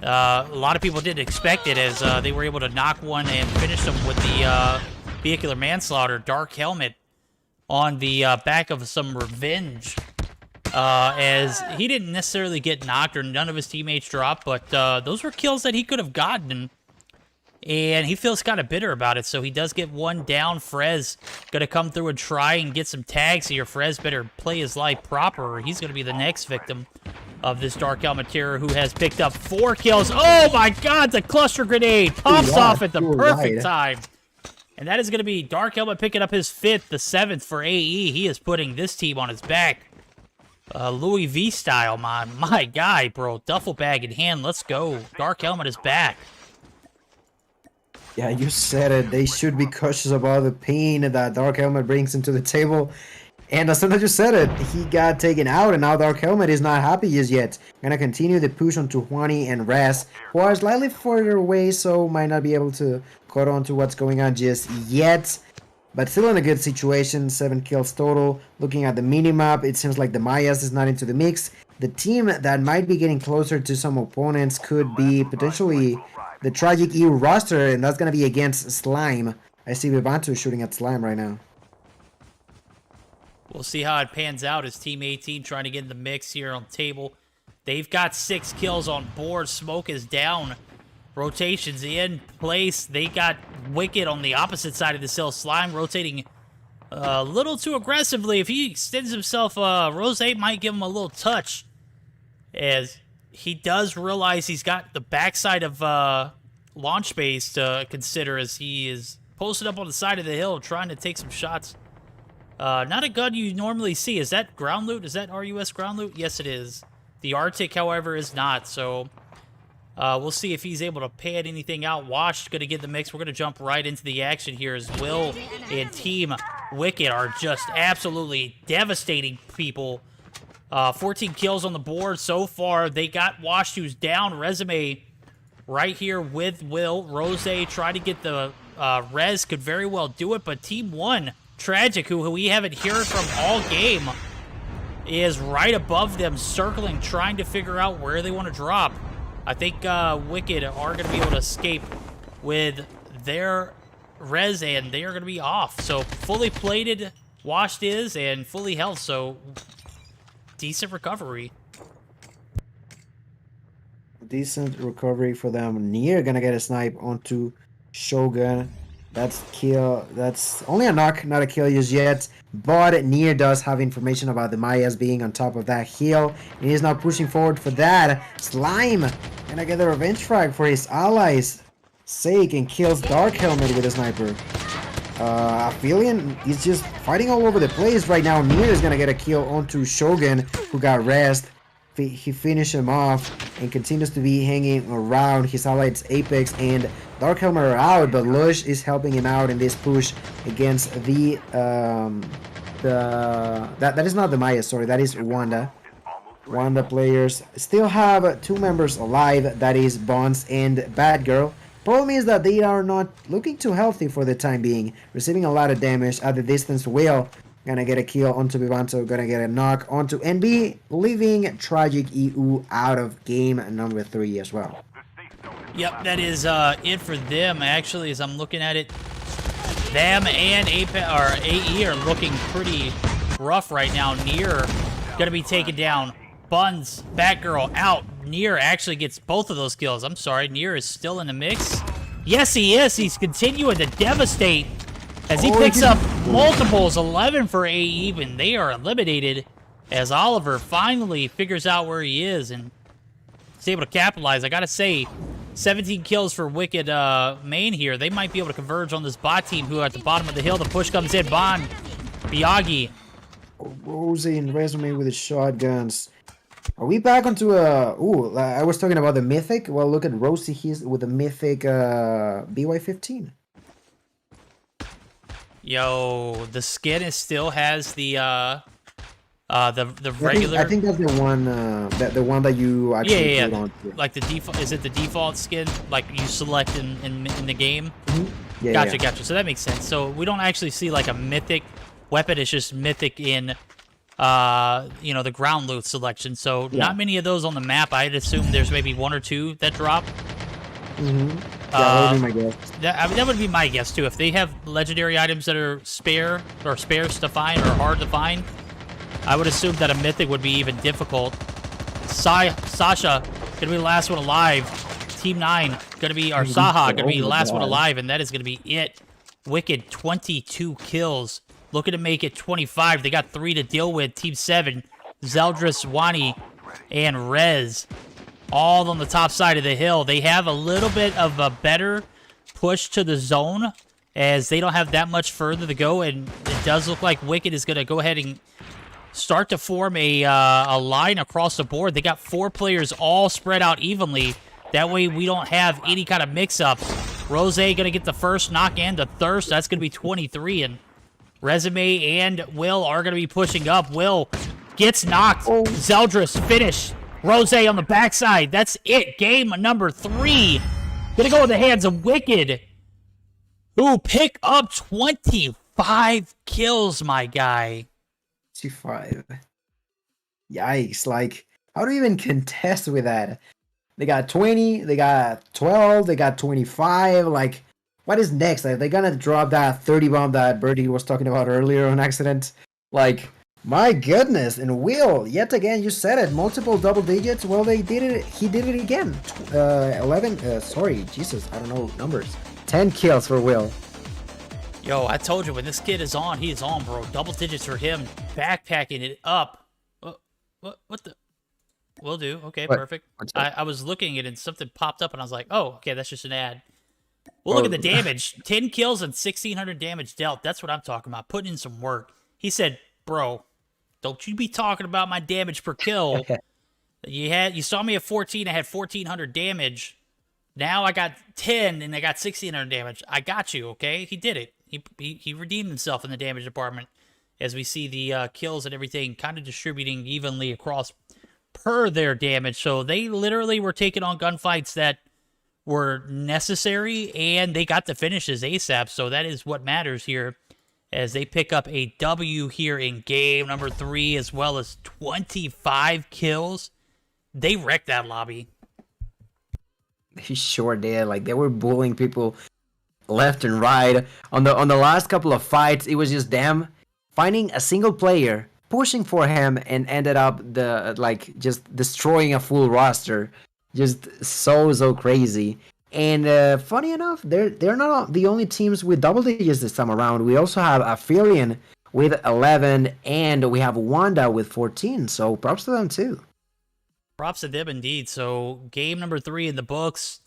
Speaker 1: A lot of people didn't expect it, as they were able to knock one and finish them with the vehicular manslaughter. Dark Helmet on the back of some revenge, as he didn't necessarily get knocked or none of his teammates dropped, but those were kills that he could have gotten, and he feels kind of bitter about it, so he does get 1 down. Frez gonna come through and try and get some tags here. Frez better play his life proper, or he's gonna be the next victim of this Dark Helmet terror, who has picked up 4 kills. Oh my god, the cluster grenade pops off at the perfect time. And that is going to be Dark Helmet picking up his 5th, the 7th for AE. He is putting this team on his back. Louis V style, man. My guy, bro. Duffel bag in hand. Let's go. Dark Helmet is back.
Speaker 2: Yeah, you said it. They should be cautious about the pain that Dark Helmet brings into the table. And as soon as you said it, he got taken out, and now Dark Helmet is not happy just yet. Gonna continue the push on Juani and Raz, who are slightly further away, so might not be able to caught on to what's going on just yet. But still in a good situation, 7 kills total. Looking at the minimap, it seems like the Mayas is not into the mix. The team that might be getting closer to some opponents could be potentially the Tragic EU roster, and that's gonna be against Slime. I see Vivanto shooting at Slime right now.
Speaker 1: We'll see how it pans out as Team 18 trying to get in the mix here on the table. They've got 6 kills on board. Smoke is down. Rotations in place. They got Wicked on the opposite side of the hill. Slime rotating a little too aggressively. If he extends himself, Rose might give him a little touch, as he does realize he's got the backside of launch space to consider, as he is posted up on the side of the hill trying to take some shots. Not a gun you normally see. Is that ground loot? Is that RUS ground loot? Yes, it is. The Arctic, however, is not, so we'll see if he's able to pad anything out. Wash going to get the mix. We're going to jump right into the action here, as Will and Team Wicked are just absolutely devastating people. 14 kills on the board so far. They got Wash, who's down. Resume right here with Will. Rose tried to get the res, could very well do it, but Team 1, Tragic, who we haven't heard from all game, is right above them, circling, trying to figure out where they want to drop. I think Wicked are going to be able to escape with their res, and they are going to be off. So fully plated, Washed is, and fully health, so decent recovery.
Speaker 2: Decent recovery for them. Near going to get a snipe onto Shogun. That's kill. That's only a knock, not a kill just yet. But Nier does have information about the Mayas being on top of that hill. And he is now pushing forward for that. Slime gonna get the revenge frag for his allies' sake and kills Dark Helmet with a sniper. Aphelion is just fighting all over the place right now. Nier is gonna get a kill onto Shogun, who got rest. He finished him off and continues to be hanging around. His allies Apex and Dark Helmet are out, but Lush is helping him out in this push against the that is not the Maya, sorry, that is Wanda. Wanda players still have 2 members alive, that is Bonds and Batgirl. Problem is that they are not looking too healthy for the time being, receiving a lot of damage at the distance. Will gonna get a kill onto Vivanto, gonna get a knock onto NB, leaving Tragic EU out of game number 3 as well.
Speaker 1: Yep, that is it for them. Actually, as I'm looking at it, them and AE are looking pretty rough right now. Nier gonna be taken down. Buns, Batgirl out. Nier actually gets both of those kills. I'm sorry, Nier is still in the mix. Yes, he is. He's continuing to devastate as he picks up multiples. 11 for AE even. They are eliminated as Oliver finally figures out where he is and is able to capitalize. I gotta say, 17 kills for Wicked main here. They might be able to converge on this bot team who are at the bottom of the hill. The push comes in. Bond, Miyagi.
Speaker 2: Rosie and Resume with the shotguns. Are we back onto a... Ooh, I was talking about the Mythic. Well, look at Rosie. He's with the Mythic BY-15.
Speaker 1: Yo, the skin still has the regular...
Speaker 2: I think that's the one the one that you actually put on.
Speaker 1: Like the default... Is it the default skin? Like you select in the game?
Speaker 2: Mm-hmm. Yeah,
Speaker 1: gotcha,
Speaker 2: yeah.
Speaker 1: gotcha. So that makes sense. So we don't actually see like a Mythic weapon. It's just Mythic in... you know, the ground loot selection. So not many of those on the map. I'd assume there's maybe 1 or 2 that drop.
Speaker 2: Mm-hmm. Yeah, that would be my guess.
Speaker 1: That would be my guess too. If they have legendary items that are spare or sparse to find or hard to find, I would assume that a Mythic would be even difficult. Sasha gonna be the last one alive. Team 9 gonna be, or Saha gonna be the last one alive, and that is gonna be it. Wicked 22 kills. Looking to make it 25. They got 3 to deal with. Team 7, Zeldris, Wani, and Rez, all on the top side of the hill. They have a little bit of a better push to the zone, as they don't have that much further to go, and it does look like Wicked is going to go ahead and start to form a line across the board. They got 4 players all spread out evenly. That way we don't have any kind of mix-ups. Rose going to get the first knock and the thirst. That's going to be 23, and Resume and Will are going to be pushing up. Will gets knocked. Zeldris finish. Rose on the backside. That's it. Game number 3. Gonna go in the hands of Wicked, who pick up 25 kills, my guy.
Speaker 2: 25. Yikes. Like, how do you even contest with that? They got 20, they got 12, they got 25. Like, what is next? Like, they're gonna drop that 30 bomb that Birdie was talking about earlier on accident. Like, my goodness. And Will, yet again, you said it, multiple double digits. Well, they did it. He did it again. 11. Sorry, Jesus, I don't know numbers. 10 kills for Will.
Speaker 1: Yo, I told you, when this kid is on, he is on, bro. Double digits for him. Backpacking it up. What the? Will do. Okay, perfect. I was looking at it and something popped up and I was like, oh, okay, that's just an ad. Well, look at the damage. 10 kills and 1,600 damage dealt. That's what I'm talking about. Putting in some work. He said, bro, don't you be talking about my damage per kill. You saw me at 14. I had 1,400 damage. Now I got 10 and I got 1,600 damage. I got you, okay? He did it. He redeemed himself in the damage department, as we see the kills and everything kind of distributing evenly across per their damage. So they literally were taking on gunfights that were necessary, and they got the finishes ASAP. So that is what matters here, as they pick up a W here in game number 3, as well as 25 kills. They wrecked that lobby.
Speaker 2: He sure did. Like, they were bullying people left and right. On the last couple of fights, it was just them finding a single player, pushing for him, and ended up just destroying a full roster. Just so crazy. And funny enough, they're not the only teams with double digits this time around. We also have Aphelion with 11, and we have Wanda with 14. So props to them too.
Speaker 1: Props to them indeed. So game number 3 in the books.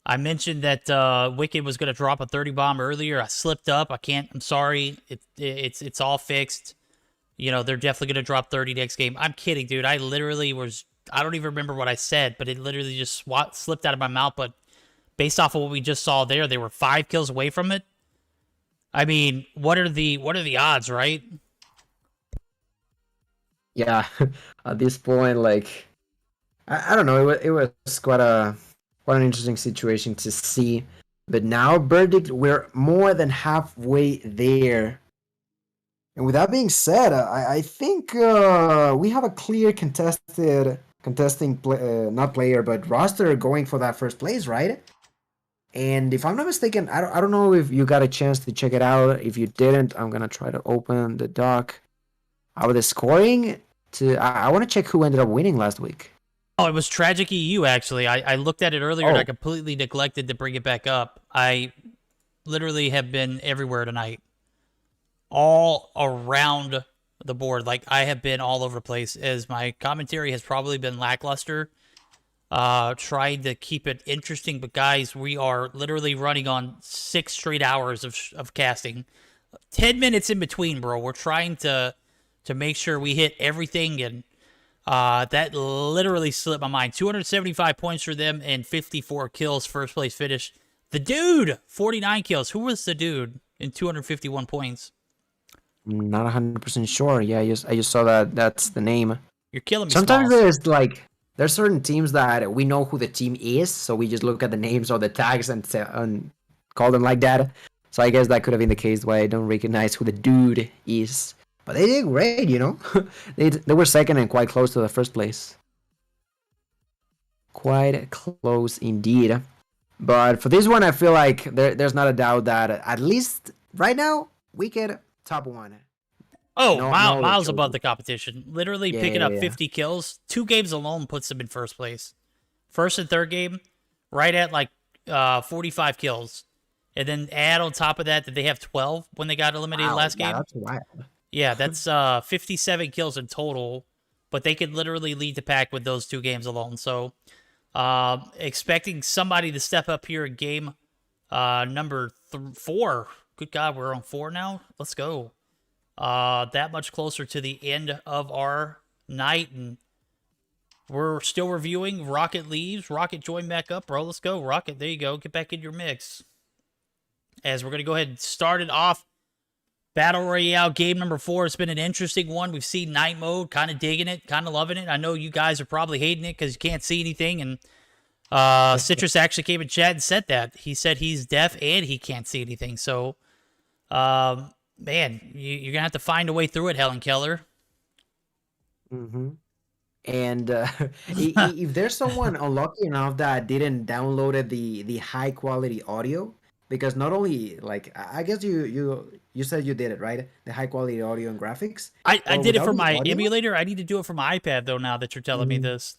Speaker 1: I mentioned that Wicked was going to drop a 30 bomb earlier. I slipped up. I'm sorry. It's all fixed. You know, they're definitely going to drop 30 next game. I'm kidding, dude. I literally was, I don't even remember what I said, but it literally just slipped out of my mouth. But based off of what we just saw there, they were 5 kills away from it. I mean, what are the odds, right?
Speaker 2: Yeah, at this point, like, I don't know. It was quite an interesting situation to see. But now, verdict, we're more than halfway there. And with that being said, I think we have a clear not player, but roster going for that first place, right? And if I'm not mistaken, I don't know if you got a chance to check it out. If you didn't, I'm gonna try to open the doc. How the scoring I want to check who ended up winning last week.
Speaker 1: Oh, it was Tragic EU, actually. I looked at it earlier and I completely neglected to bring it back up. I literally have been everywhere tonight. All around the board. Like, I have been all over the place, as my commentary has probably been lackluster. Tried to keep it interesting, but guys, we are literally running on 6 straight hours of casting. 10 minutes in between, bro. We're trying to make sure we hit everything, and that literally slipped my mind. 275 points for them and 54 kills, first place finish. The dude, 49 kills. Who was the dude in 251 points?
Speaker 2: Not 100% sure. Yeah, I just saw that. That's the name.
Speaker 1: You're killing me.
Speaker 2: Sometimes there's certain teams that we know who the team is, so we just look at the names or the tags and call them like that. So I guess that could have been the case why I don't recognize who the dude is. But they did great, you know. they were second and quite close to the first place. Quite close indeed. But for this one, I feel like there's not a doubt that at least right now we get top 1.
Speaker 1: Oh, miles above the competition. Literally picking up 50 kills. 2 games alone puts them in first place. First and third game, right at like 45 kills. And then add on top of that they have 12 when they got eliminated last game.
Speaker 2: That's wild.
Speaker 1: Yeah, that's 57 kills in total. But they could literally lead the pack with those 2 games alone. So, expecting somebody to step up here in game number 4. Good God, we're on 4 now? Let's go. That much closer to the end of our night, and we're still reviewing. Rocket leaves. Rocket join back up, bro. Let's go, Rocket. There you go. Get back in your mix. As we're going to go ahead and start it off. Battle Royale game number 4. It's been an interesting one. We've seen night mode. Kind of digging it. Kind of loving it. I know you guys are probably hating it because you can't see anything, and Citrus actually came in chat and said that. He said he's deaf and he can't see anything. So, man, you're going to have to find a way through it, Helen Keller.
Speaker 2: Mm-hmm. And if there's someone unlucky enough that didn't download the high quality audio, because not only, like, I guess you said you did it, right? The high quality audio and graphics.
Speaker 1: I did it for my emulator. I need to do it for my iPad, though, now that you're telling me this.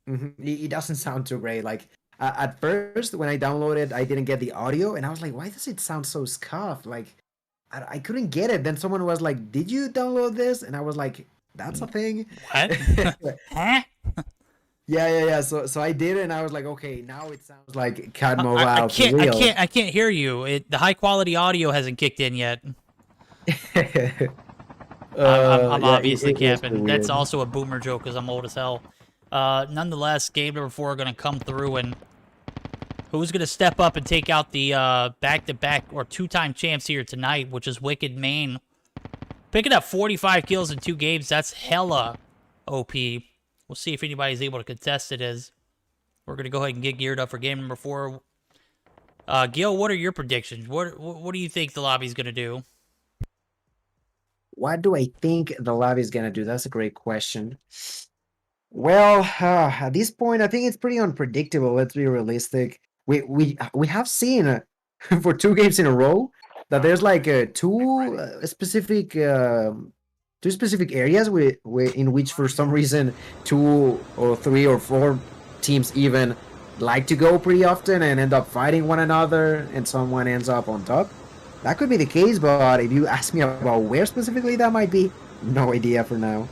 Speaker 2: Mm-hmm. It doesn't sound too great. Like, at first, when I downloaded, I didn't get the audio, and I was like, why does it sound so scuffed? Like, I couldn't get it. Then someone was like, did you download this? And I was like, that's a thing?
Speaker 1: What? Huh?
Speaker 2: Yeah. So I did it, and I was like, okay, now it sounds like CAD Mobile. I
Speaker 1: can't hear you. The high quality audio hasn't kicked in yet. I'm obviously camping. That's also a boomer joke because I'm old as hell. Nonetheless, game number 4 are going to come through, and who's going to step up and take out the back-to-back or 2-time champs here tonight, which is Wicked Main. Picking up 45 kills in 2 games, that's hella OP. We'll see if anybody's able to contest it, as we're going to go ahead and get geared up for game number 4. Gil, what are your predictions? What do you think the lobby's going to do?
Speaker 2: What do I think the lobby's going to do? That's a great question. Well, at this point, I think it's pretty unpredictable. Let's be realistic. We have seen for 2 games in a row that there's like two specific areas in which, for some reason, 2 or 3 or 4 teams even like to go pretty often and end up fighting one another, and someone ends up on top. That could be the case, but if you ask me about where specifically that might be, no idea for now.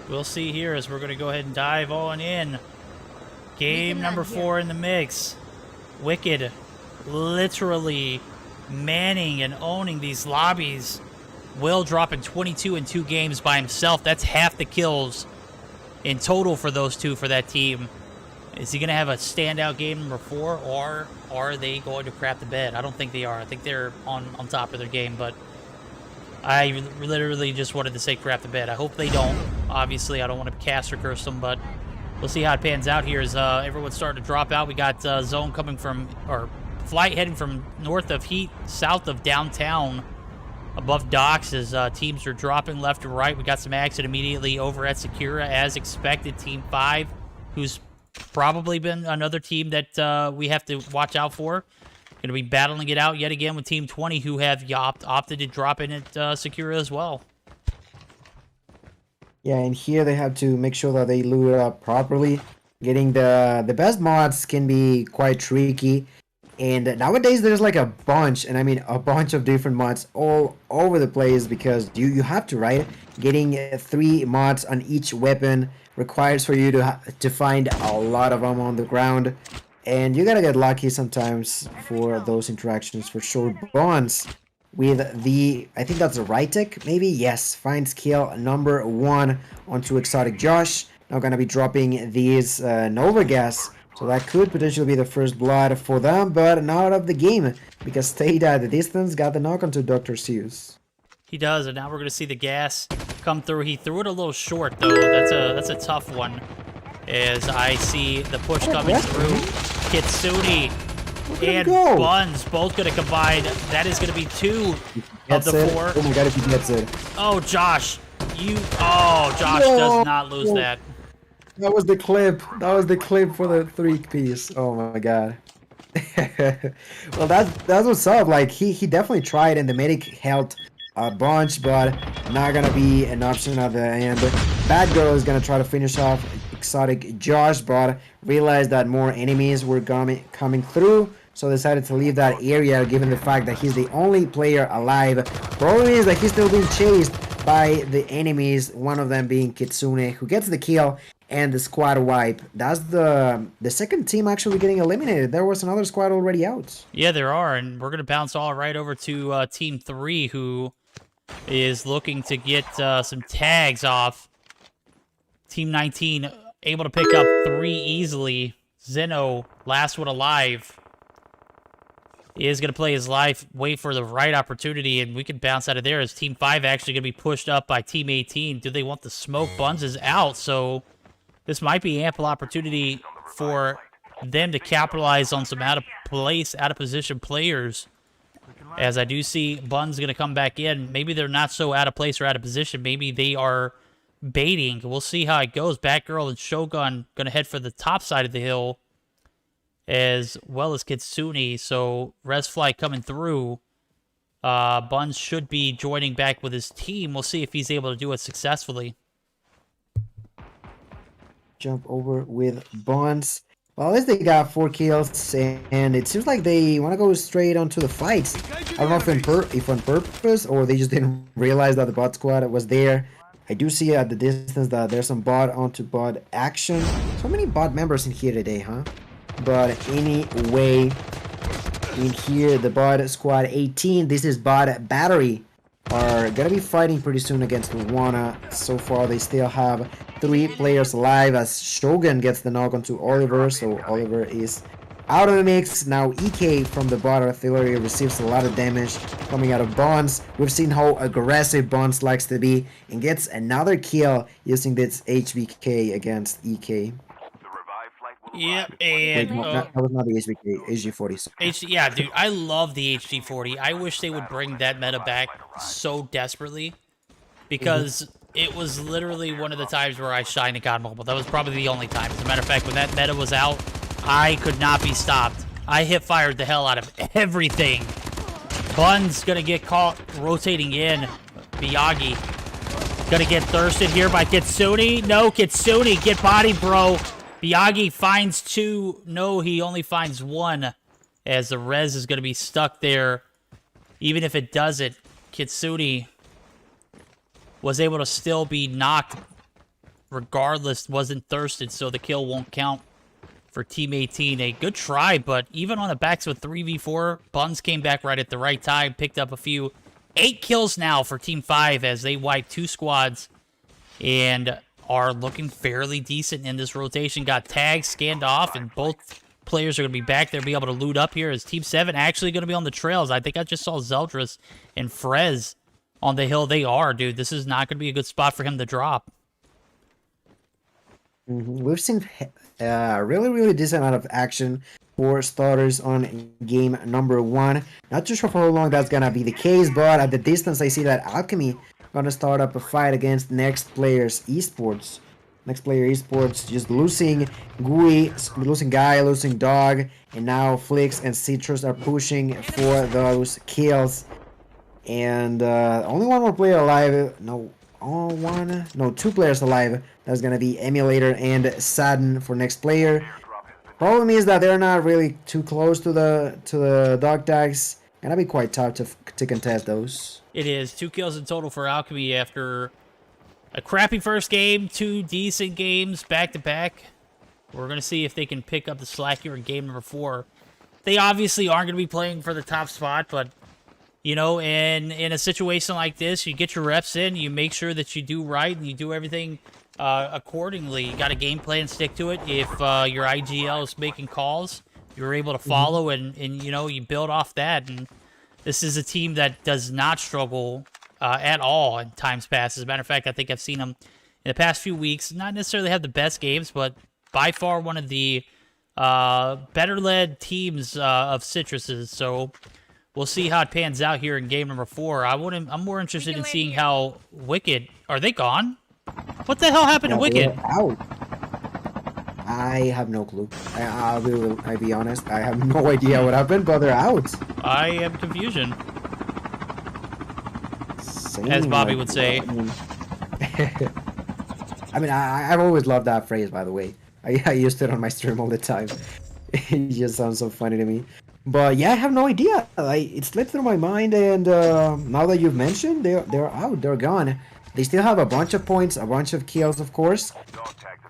Speaker 1: We'll see here as we're going to go ahead and dive on in. Game number 4 in the mix. Wicked literally manning and owning these lobbies. Will dropping 22 in 2 games by himself. That's half the kills in total for those two for that team. Is he going to have a standout game number 4, or are they going to crap the bed? I don't think they are. I think they're on top of their game, but I literally just wanted to say crap the bed. I hope they don't. Obviously, I don't want to cast or curse them, but we'll see how it pans out here as everyone's starting to drop out. We got zone coming from, or flight heading from north of Heat, south of downtown, above docks as teams are dropping left to right. We got some action immediately over at Sakura as expected. Team 5, who's probably been another team that we have to watch out for. Going to be battling it out yet again with Team 20, who have opted to drop in at Sakura as well.
Speaker 2: Yeah, and here they have to make sure that they loot it up properly. Getting the best mods can be quite tricky. And nowadays there's like a bunch, and I mean a bunch of different mods all over the place, because you have to, right? Getting 3 mods on each weapon requires for you to find a lot of them on the ground. And you gotta get lucky sometimes for those interactions, for sure. Bonds with the, I think that's a Rytek, maybe? Yes, finds kill number 1 onto Exotic Josh. Now gonna be dropping these Nova Gas. So that could potentially be the first blood for them, but not out of the game, because stayed at the distance, got the knock onto Dr. Seuss.
Speaker 1: He does, and now we're going to see the gas come through. He threw it a little short, though. That's a tough one, as I see the push coming through. Kitsune and Buns both going to combine. That is going to be 2 of the 4.
Speaker 2: Oh my god, if he gets it.
Speaker 1: Oh, Josh. Josh does not lose that.
Speaker 2: That was the clip. That was the clip for the 3-piece. Oh my god. Well, that's what's up. Like, he definitely tried, and the medic helped a bunch, but not gonna be an option at the end. Bad Girl is gonna try to finish off Exotic Josh, but realized that more enemies were coming through, so decided to leave that area, given the fact that he's the only player alive. Problem is that he's still being chased by the enemies, one of them being Kitsune, who gets the kill and the squad wipe. That's the second team actually getting eliminated. There was another squad already out.
Speaker 1: Yeah, there are, and we're going to bounce all right over to Team 3, who is looking to get some tags off. Team 19 able to pick up 3 easily. Zeno, last one alive, is going to play his life, wait for the right opportunity, and we can bounce out of there as Team 5 actually going to be pushed up by Team 18. Do they want the smoke? Buns is out, so this might be ample opportunity for them to capitalize on some out-of-place, out-of-position players. As I do see Buns going to come back in. Maybe they're not so out of place or out of position. Maybe they are baiting. We'll see how it goes. Batgirl and Shogun going to head for the top side of the hill, as well as Kitsune. So Resfly coming through. Buns should be joining back with his team. We'll see if he's able to do it successfully.
Speaker 2: Jump over with Buns. Well, at least they got 4 kills, and it seems like they want to go straight onto the fights. I don't know if on purpose, or they just didn't realize that the bot squad was there. I do see at the distance that there's some bot onto bot action. So many bot members in here today, huh? But anyway, in here, the bot squad 18, this is bot battery, are gonna be fighting pretty soon against Luana. So far, they still have 3 players alive, as Shogun gets the knock onto Oliver, so Oliver is out of the mix. Now EK from the bot artillery receives a lot of damage coming out of Bonds. We've seen how aggressive Bonds likes to be, and gets another kill using this HVK against EK.
Speaker 1: Yep, and
Speaker 2: Wait, that was not the HVK, HG40.
Speaker 1: Yeah, dude, I love the HG40. I wish they would bring that meta back so desperately, because it was literally one of the times where I shined at God Mobile. That was probably the only time. As a matter of fact, when that meta was out, I could not be stopped. I hip-fired the hell out of everything. Bun's gonna get caught rotating in. Miyagi gonna get thirsted here by Kitsune. No, Kitsune, get body, bro. Miyagi finds 2. No, he only finds 1, as the res is gonna be stuck there. Even if it doesn't, Kitsune was able to still be knocked regardless, wasn't thirsted, so the kill won't count. for Team 18. A good try, but even on the backs of 3v4, Buns came back right at the right time, picked up a few. 8 kills now for Team 5 as they wipe 2 squads and are looking fairly decent in this rotation. Got tagged, scanned off, and both players are going to be back there, be able to loot up here. Is Team 7 actually going to be on the trails? I think I just saw Zeldris and Frez on the hill. They are, dude. This is not going to be a good spot for him to drop.
Speaker 2: We've seen really decent amount of action for starters on game number 1. Not too sure for how long that's gonna be the case, but at the distance I see that Alchemy gonna start up a fight against Next Players Esports. Next Player Esports just losing Gui, losing Guy, losing Dog, and now Flix and Citrus are pushing for those kills. And only one more player alive. No, 2 players alive. That's gonna be Emulator and Sadden for Next Player. Problem is that they're not really too close to the dog tags. Gonna be quite tough to contest those.
Speaker 1: It is 2 kills in total for Alchemy after a crappy first game, 2 decent games back to back. We're gonna see if they can pick up the slack here in game number 4. They obviously aren't gonna be playing for the top spot, but you know, in a situation like this, you get your reps in, you make sure that you do right, and you do everything accordingly. You got a game plan and stick to it. If your IGL is making calls, you're able to follow, and you know, you build off that. And this is a team that does not struggle at all in times past. As a matter of fact, I think I've seen them in the past few weeks not necessarily have the best games, but by far one of the better-led teams of Citrus's. So we'll see how it pans out here in game number 4. I'm more interested in seeing how Wicked... Are they gone? What the hell happened to Wicked?
Speaker 2: Out. I have no clue. I'll be honest. I have no idea what happened, but they're out.
Speaker 1: I am confusion.
Speaker 2: Same,
Speaker 1: as Bobby would say.
Speaker 2: I mean, I've always loved that phrase, by the way. I used it on my stream all the time. It just sounds so funny to me. But yeah, I have no idea. It slipped through my mind, and now that you've mentioned, they're out, they're gone. They still have a bunch of points, a bunch of kills, of course.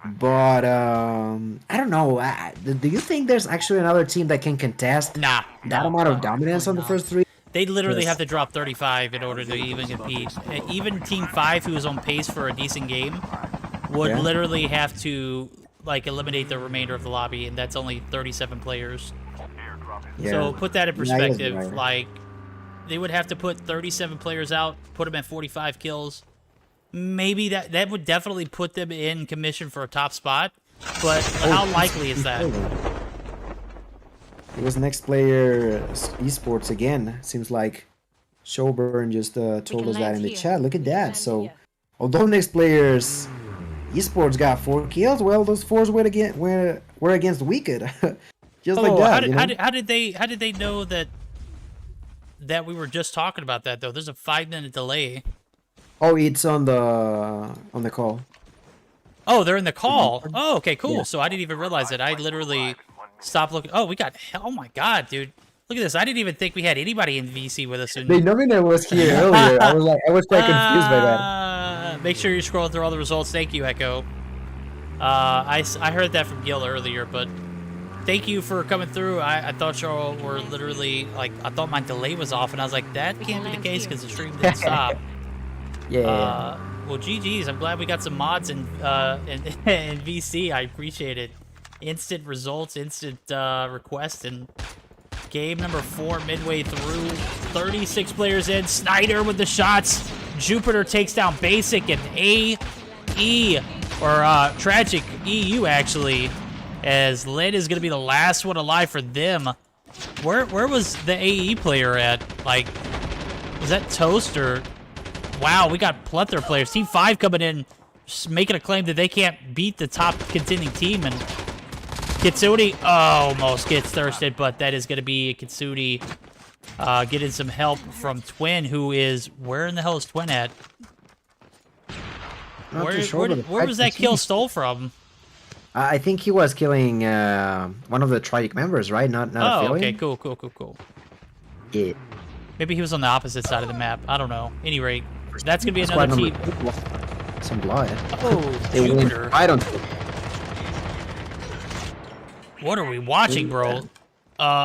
Speaker 2: But I don't know. Do you think there's actually another team that can contest that amount of dominance on the first 3?
Speaker 1: They literally have to drop 35 in order to even compete. Even Team 5, who is on pace for a decent game, would literally have to like eliminate the remainder of the lobby, and that's only 37 players.
Speaker 2: Yeah.
Speaker 1: So put that in perspective.
Speaker 2: Right.
Speaker 1: Like, they would have to put 37 players out, put them at 45 kills. Maybe that would definitely put them in commission for a top spot, but how likely is that?
Speaker 2: It was Next Player Esports again. Seems like Showburn just told us that in the chat. Look at that. So, although Next Players Esports got 4 kills, well, those 4s were against Wicked. Just like that.
Speaker 1: How did they know that we were just talking about that though? There's a 5-minute delay.
Speaker 2: Oh, it's on the call.
Speaker 1: Oh, they're in the call. Oh, okay, cool. Yeah. So I didn't even realize it. I literally stopped looking. Oh, we got. Oh my god, dude! Look at this. I didn't even think we had anybody in VC with us.
Speaker 2: They nominated was here earlier. I was quite confused by that.
Speaker 1: Make sure you're scrolling through all the results. Thank you, Echo. I heard that from Gil earlier, but thank you for coming through. I thought y'all were literally like, I thought my delay was off, and I was like, that can't be the case because the stream didn't stop.
Speaker 2: Yeah.
Speaker 1: Well, GG's. I'm glad we got some mods in VC. I appreciate it. Instant results, instant request, and game number 4 midway through. 36 players in. Snyder with the shots. Jupiter takes down Basic and AE, or Tragic EU actually, as Lynn is gonna be the last one alive for them. Where was the AE player at? Like, was that Toast or? Wow, we got plethora of players. Team 5 coming in, just making a claim that they can't beat the top contending team. And Kitsune almost gets thirsted, but that is going to be Kitsune getting some help from Twin, who is... Where in the hell is Twin at? Where was that kill stole from?
Speaker 2: I think he was killing one of the Tragic members, right? Not a
Speaker 1: okay, cool.
Speaker 2: Yeah.
Speaker 1: Maybe he was on the opposite side of the map. I don't know. Any rate, that's gonna be another team.
Speaker 2: Some blood.
Speaker 1: Oh, Jupiter.
Speaker 2: I don't.
Speaker 1: What are we watching, bro?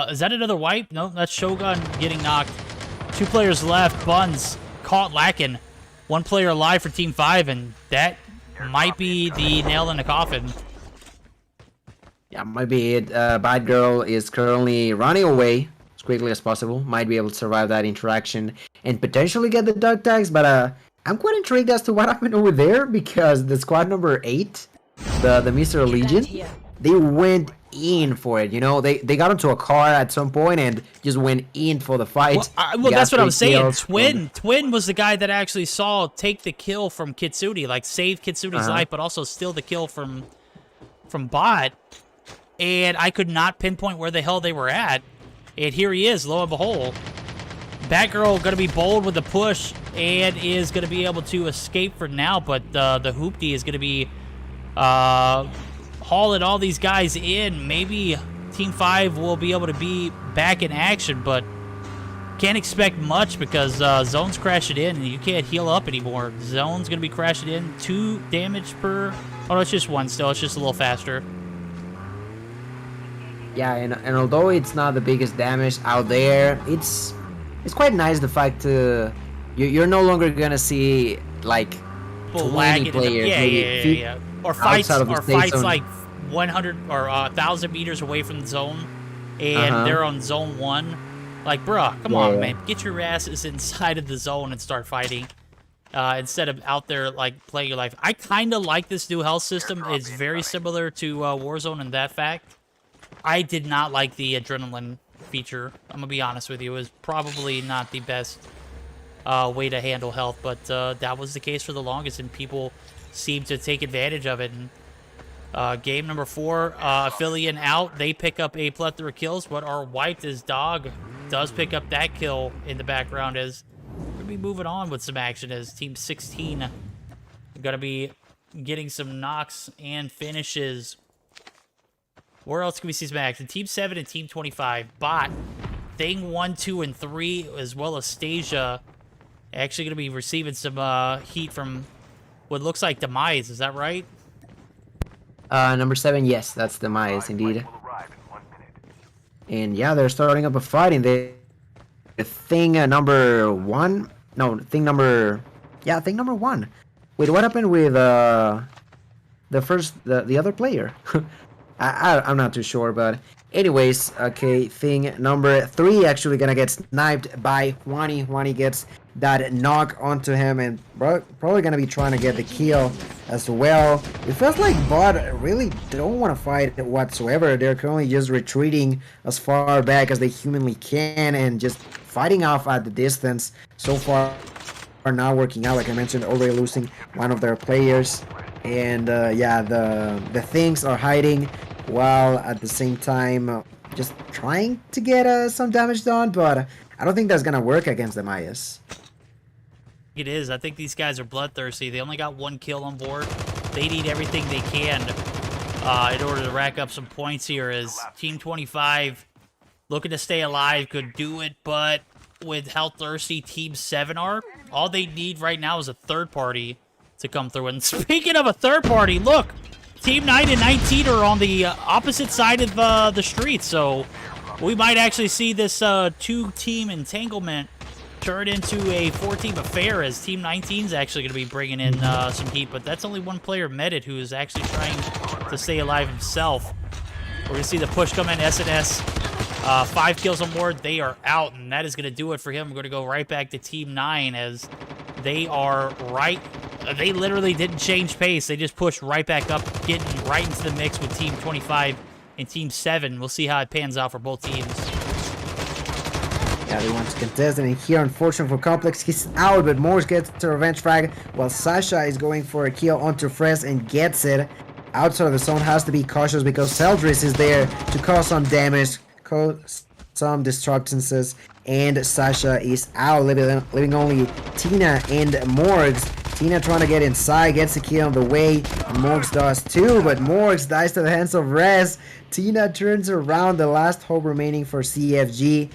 Speaker 1: Is that another wipe? No, that's Shogun getting knocked. 2 players left. Buns caught lacking. 1 player alive for Team 5, and that might be the nail in the coffin.
Speaker 2: Yeah, might be it. Bad Girl is currently running away as quickly as possible. Might be able to survive that interaction and potentially get the dog tags, but I'm quite intrigued as to what happened over there, because the squad number 8, the Mr. Legion, they went in for it. You know, they got into a car at some point and just went in for the fight.
Speaker 1: Well, that's what I was saying. Twin was the guy that actually saw take the kill from Kitsune, like save Kitsune's life, but also steal the kill from Bot. And I could not pinpoint where the hell they were at. And here he is, lo and behold. Batgirl going to be bold with the push and is going to be able to escape for now, but the Hoopty is going to be hauling all these guys in. Maybe Team 5 will be able to be back in action, but can't expect much because Zone's crashing in and you can't heal up anymore. Zone's going to be crashing in. 2 damage per... Oh, no, it's just 1 still. It's just a little faster.
Speaker 2: Yeah, and although it's not the biggest damage out there, it's quite nice the fact you're no longer gonna see like 20 players,
Speaker 1: yeah. Or fights like 100 or 1,000 meters away from the zone, and they're on zone 1. Like, bruh, come on, man, get your asses inside of the zone and start fighting. Instead of out there like playing your life. I kind of like this new health system. It's very similar to Warzone in that fact. I did not like the adrenaline feature. I'm gonna be honest with you. It was probably not the best way to handle health, but that was the case for the longest, and people seemed to take advantage of it. And game number 4, Affiliate out. They pick up a plethora of kills, but are wiped as Dog does pick up that kill in the background. As we're gonna be moving on with some action as Team 16 are gonna be getting some knocks and finishes. Where else can we see some action? Team 7 and Team 25. Bot, Thing 1, 2, and 3, as well as Stasia, actually going to be receiving some heat from what looks like Demise. Is that right?
Speaker 2: Number 7, yes, that's Demise, indeed. And yeah, they're starting up a fight in the Thing number 1. No, Thing number... Yeah, Thing number 1. Wait, what happened with the other player? I'm not too sure, but anyways, okay, Thing number 3 actually gonna get sniped by Juani. Juani gets that knock onto him and probably gonna be trying to get the kill as well. It feels like Bot really don't want to fight whatsoever. They're currently just retreating as far back as they humanly can and just fighting off at the distance. So far are not working out, like I mentioned, already losing one of their players. And yeah, the Things are hiding while at the same time just trying to get some damage done, but I don't think that's gonna work against the Mayas.
Speaker 1: It is. I think these guys are bloodthirsty. They only got 1 kill on board. They need everything they can in order to rack up some points here, as Team 25 looking to stay alive could do it, but with how thirsty Team 7 are, all they need right now is a third party to come through. And speaking of a third party, look, Team 9 and 19 are on the opposite side of the street, so we might actually see this 2-team entanglement turn into a 4-team affair, as Team 19 is actually going to be bringing in some heat, but that's only 1 player, Medit, who is actually trying to stay alive himself. We're going to see the push come in. SNS, 5 kills on board. They are out, and that is going to do it for him. We're going to go right back to Team 9, as they are right... They literally didn't change pace. They just pushed right back up, getting right into the mix with Team 25 and Team 7. We'll see how it pans out for both teams.
Speaker 2: Yeah, they want to contest, and here, unfortunately for Complex, he's out, but Morse gets the revenge frag, while Sasha is going for a kill onto Frez and gets it. Outside of the zone, has to be cautious because Seldris is there to cause some damage, cause some disruptances, and Sasha is out, leaving only Tina and Morgs. Tina trying to get inside, gets a kill on the way, and Morgs does too, but Morgs dies to the hands of Rez. Tina turns around, the last hope remaining for CFG.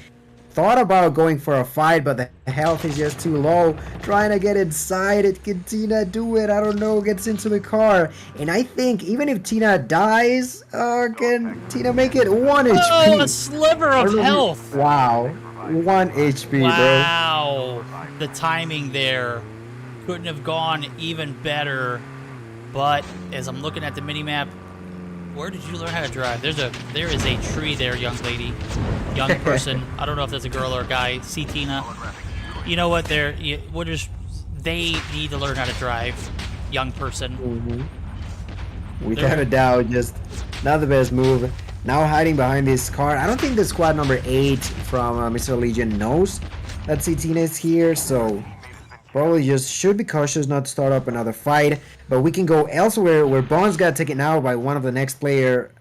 Speaker 2: thought about going for a fight, but the health is just too low. Trying to get inside it. Can Tina do it? I don't know. Gets into the car. And I think even if Tina dies, can Tina make it 1 HP?
Speaker 1: Oh, a sliver of health.
Speaker 2: Wow. 1 HP, bro.
Speaker 1: Wow. The timing there couldn't have gone even better. But as I'm looking at the minimap, where did you learn how to drive? There is a tree there, young lady. Young person. I don't know if that's a girl or a guy. See Tina. You know what? They need to learn how to drive. Young person.
Speaker 2: Mm-hmm. Without a doubt, just not the best move. Now hiding behind this car. I don't think the squad number 8 from Mr. Legion knows that Tina is here, so probably just should be cautious not to start up another fight. But we can go elsewhere where Bond's got taken out by one of the next player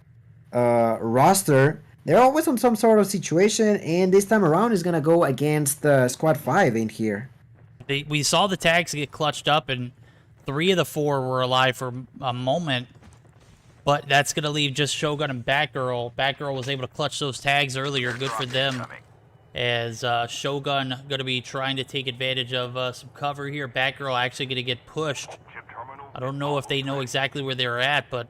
Speaker 2: roster. They're always on some sort of situation, and this time around is gonna go against squad 5 in here.
Speaker 1: We saw the tags get clutched up, and 3 of the 4 were alive for a moment. But that's gonna leave just Shogun and Batgirl. Batgirl was able to clutch those tags earlier. Good for them. As Shogun going to be trying to take advantage of some cover here. Batgirl actually going to get pushed. I don't know if they know exactly where they're at, but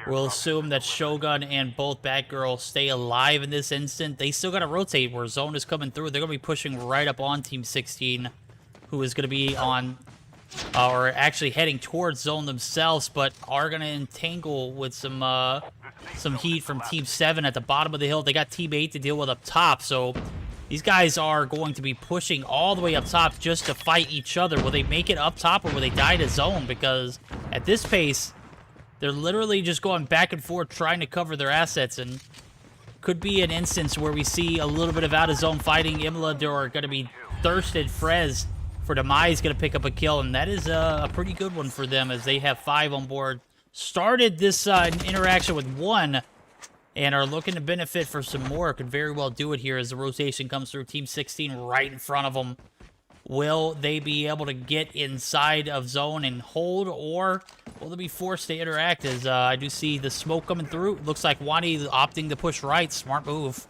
Speaker 1: we'll assume that Shogun and both Batgirl stay alive in this instant. They still got to rotate where Zone is coming through. They're going to be pushing right up on Team 16, who is going to be on, or actually heading towards Zone themselves, but are going to entangle with some heat from Team 7 at the bottom of the hill. They got Team 8 to deal with up top, so these guys are going to be pushing all the way up top just to fight each other. Will they make it up top, or will they die to Zone? Because at this pace, they're literally just going back and forth trying to cover their assets, and could be an instance where we see a little bit of out-of-zone fighting. Imlador going to be thirsted. Frez for Demise going to pick up a kill, and that is a pretty good one for them as they have 5 on board. Started this interaction with 1 and are looking to benefit for some more. Could very well do it here as the rotation comes through. Team 16 right in front of them. Will they be able to get inside of Zone and hold, or will they be forced to interact? As I do see the smoke coming through. Looks like Wani opting to push right. Smart move.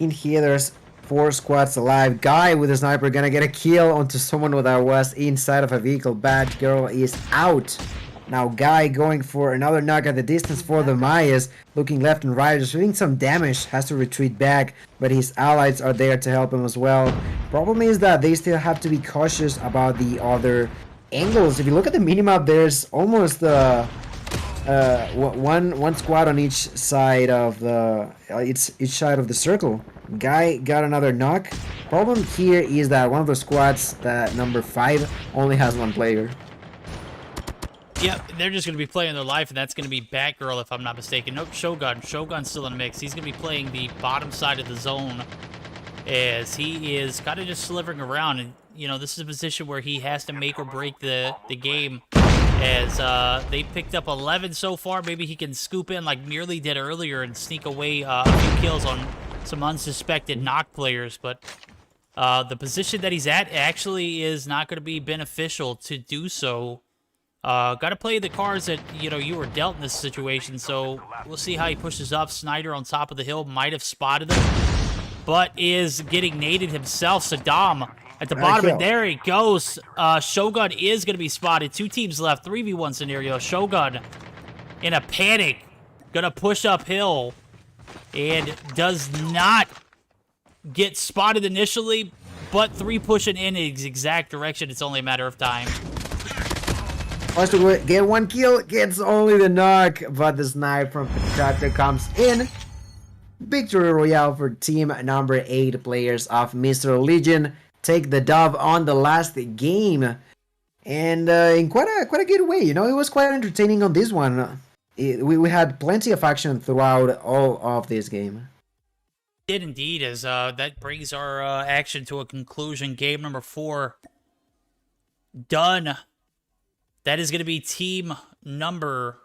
Speaker 2: In here, there's 4 squads alive. Guy with a sniper gonna get a kill onto someone that was inside of a vehicle. Batgirl is out. Now Guy going for another knock at the distance for the Mayas. Looking left and right, just doing some damage. Has to retreat back, but his allies are there to help him as well. Problem is that they still have to be cautious about the other angles. If you look at the minimap, there's almost one squad on each side of the each side of the circle. Guy got another knock. Problem here is that one of the squads, that number 5, only has 1 player.
Speaker 1: Yep, they're just going to be playing their life, and that's going to be Batgirl, if I'm not mistaken. Nope, Shogun. Shogun's still in the mix. He's going to be playing the bottom side of the zone as he is kind of just slivering around. And, you know, this is a position where he has to make or break the game as they picked up 11 so far. Maybe he can scoop in like Merely did earlier and sneak away a few kills on some unsuspected knock players, but the position that he's at actually is not going to be beneficial to do so. Got to play the cards that, you know, you were dealt in this situation, so we'll see how he pushes up. Snyder on top of the hill might have spotted him, but is getting naded himself. Saddam at the bottom, and there he goes. Shogun is going to be spotted. 2 teams left, 3v1 scenario. Shogun in a panic, going to push uphill, and does not get spotted initially, but 3 pushing in his exact direction. It's only a matter of time.
Speaker 2: Wants to get 1 kill, gets only the knock, but the snipe from Petractor comes in. Victory Royale for team number 8 players of Mr. Legion. Take the dub on the last game. And in quite a good way, you know, it was quite entertaining on this one. We had plenty of action throughout all of this game.
Speaker 1: Did indeed, as that brings our action to a conclusion. Game number 4 done. That is going to be team number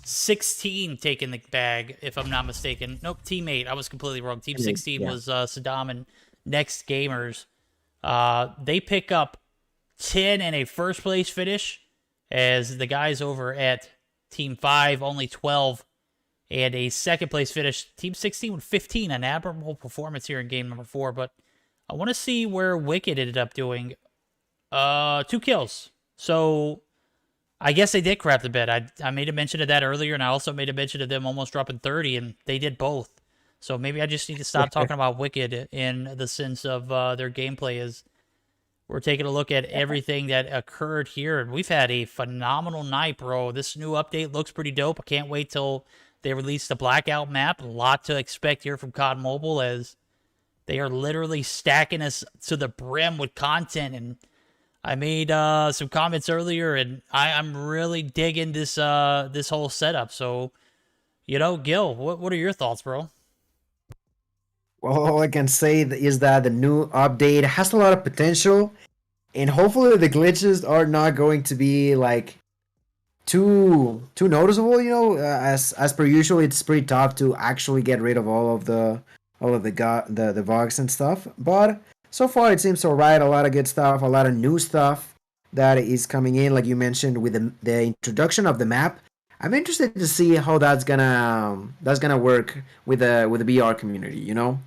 Speaker 1: 16 taking the bag, if I'm not mistaken. Nope, team 8. I was completely wrong. Team 16 was Saddam and Next Gamers. They pick up 10 and a first place finish, as the guys over at team 5 only 12 and a second place finish. Team 16 with 15, an admirable performance here in game number 4. But I want to see where Wicked ended up doing. 2 kills. So I guess they did crap the bed. I made a mention of that earlier, and I also made a mention of them almost dropping 30, and they did both. So maybe I just need to stop talking about Wicked in the sense of their gameplay is we're taking a look at everything that occurred here, and we've had a phenomenal night, bro. This new update looks pretty dope. I can't wait till they release the Blackout map. A lot to expect here from COD Mobile as they are literally stacking us to the brim with content, and I made some comments earlier, and I'm really digging this this whole setup. So, you know, Gil, what are your thoughts, bro?
Speaker 2: Well, all I can say is that the new update has a lot of potential, and hopefully the glitches are not going to be like too noticeable. You know, as per usual, it's pretty tough to actually get rid of the bugs and stuff. But so far, it seems alright. A lot of good stuff, a lot of new stuff that is coming in, like you mentioned with the introduction of the map. I'm interested to see how that's gonna work with the BR community. You know.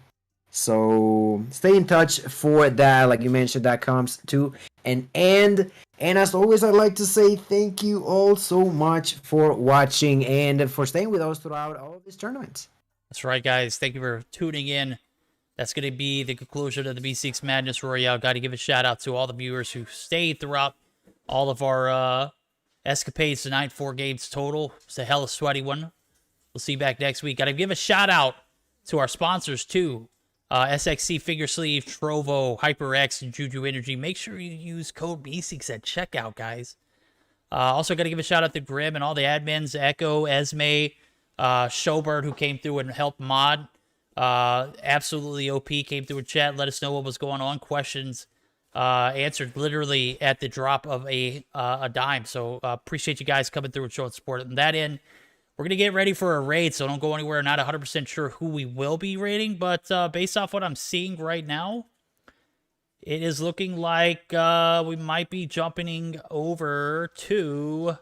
Speaker 2: So stay in touch for that, like you mentioned, that comes to an end. And as always, I'd like to say thank you all so much for watching and for staying with us throughout all of these tournaments.
Speaker 1: That's right, guys. Thank you for tuning in. That's going to be the conclusion of the Meseeks Madness Royale. Got to give a shout out to all the viewers who stayed throughout all of our escapades tonight. 4 games total. It's a hella sweaty one. We'll see you back next week. Got to give a shout out to our sponsors too. SXC Figure Sleeve, Trovo, HyperX, and JuJu Energy. Make sure you use code Meseeks at checkout, guys. Also got to give a shout out to Grim and all the admins, Echo, Esme, Showbird, who came through and helped mod. Absolutely OP, came through a chat, let us know what was going on. Questions answered literally at the drop of a dime. So appreciate you guys coming through and showing support. And that in, we're going to get ready for a raid, so don't go anywhere. Not 100% sure who we will be raiding, but based off what I'm seeing right now, it is looking like we might be jumping over to...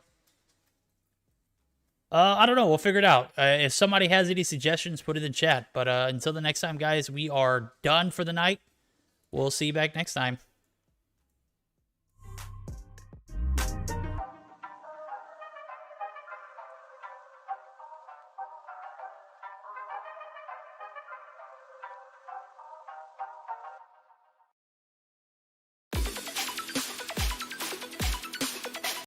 Speaker 1: I don't know. We'll figure it out. If somebody has any suggestions, put it in chat. But until the next time, guys, we are done for the night. We'll see you back next time.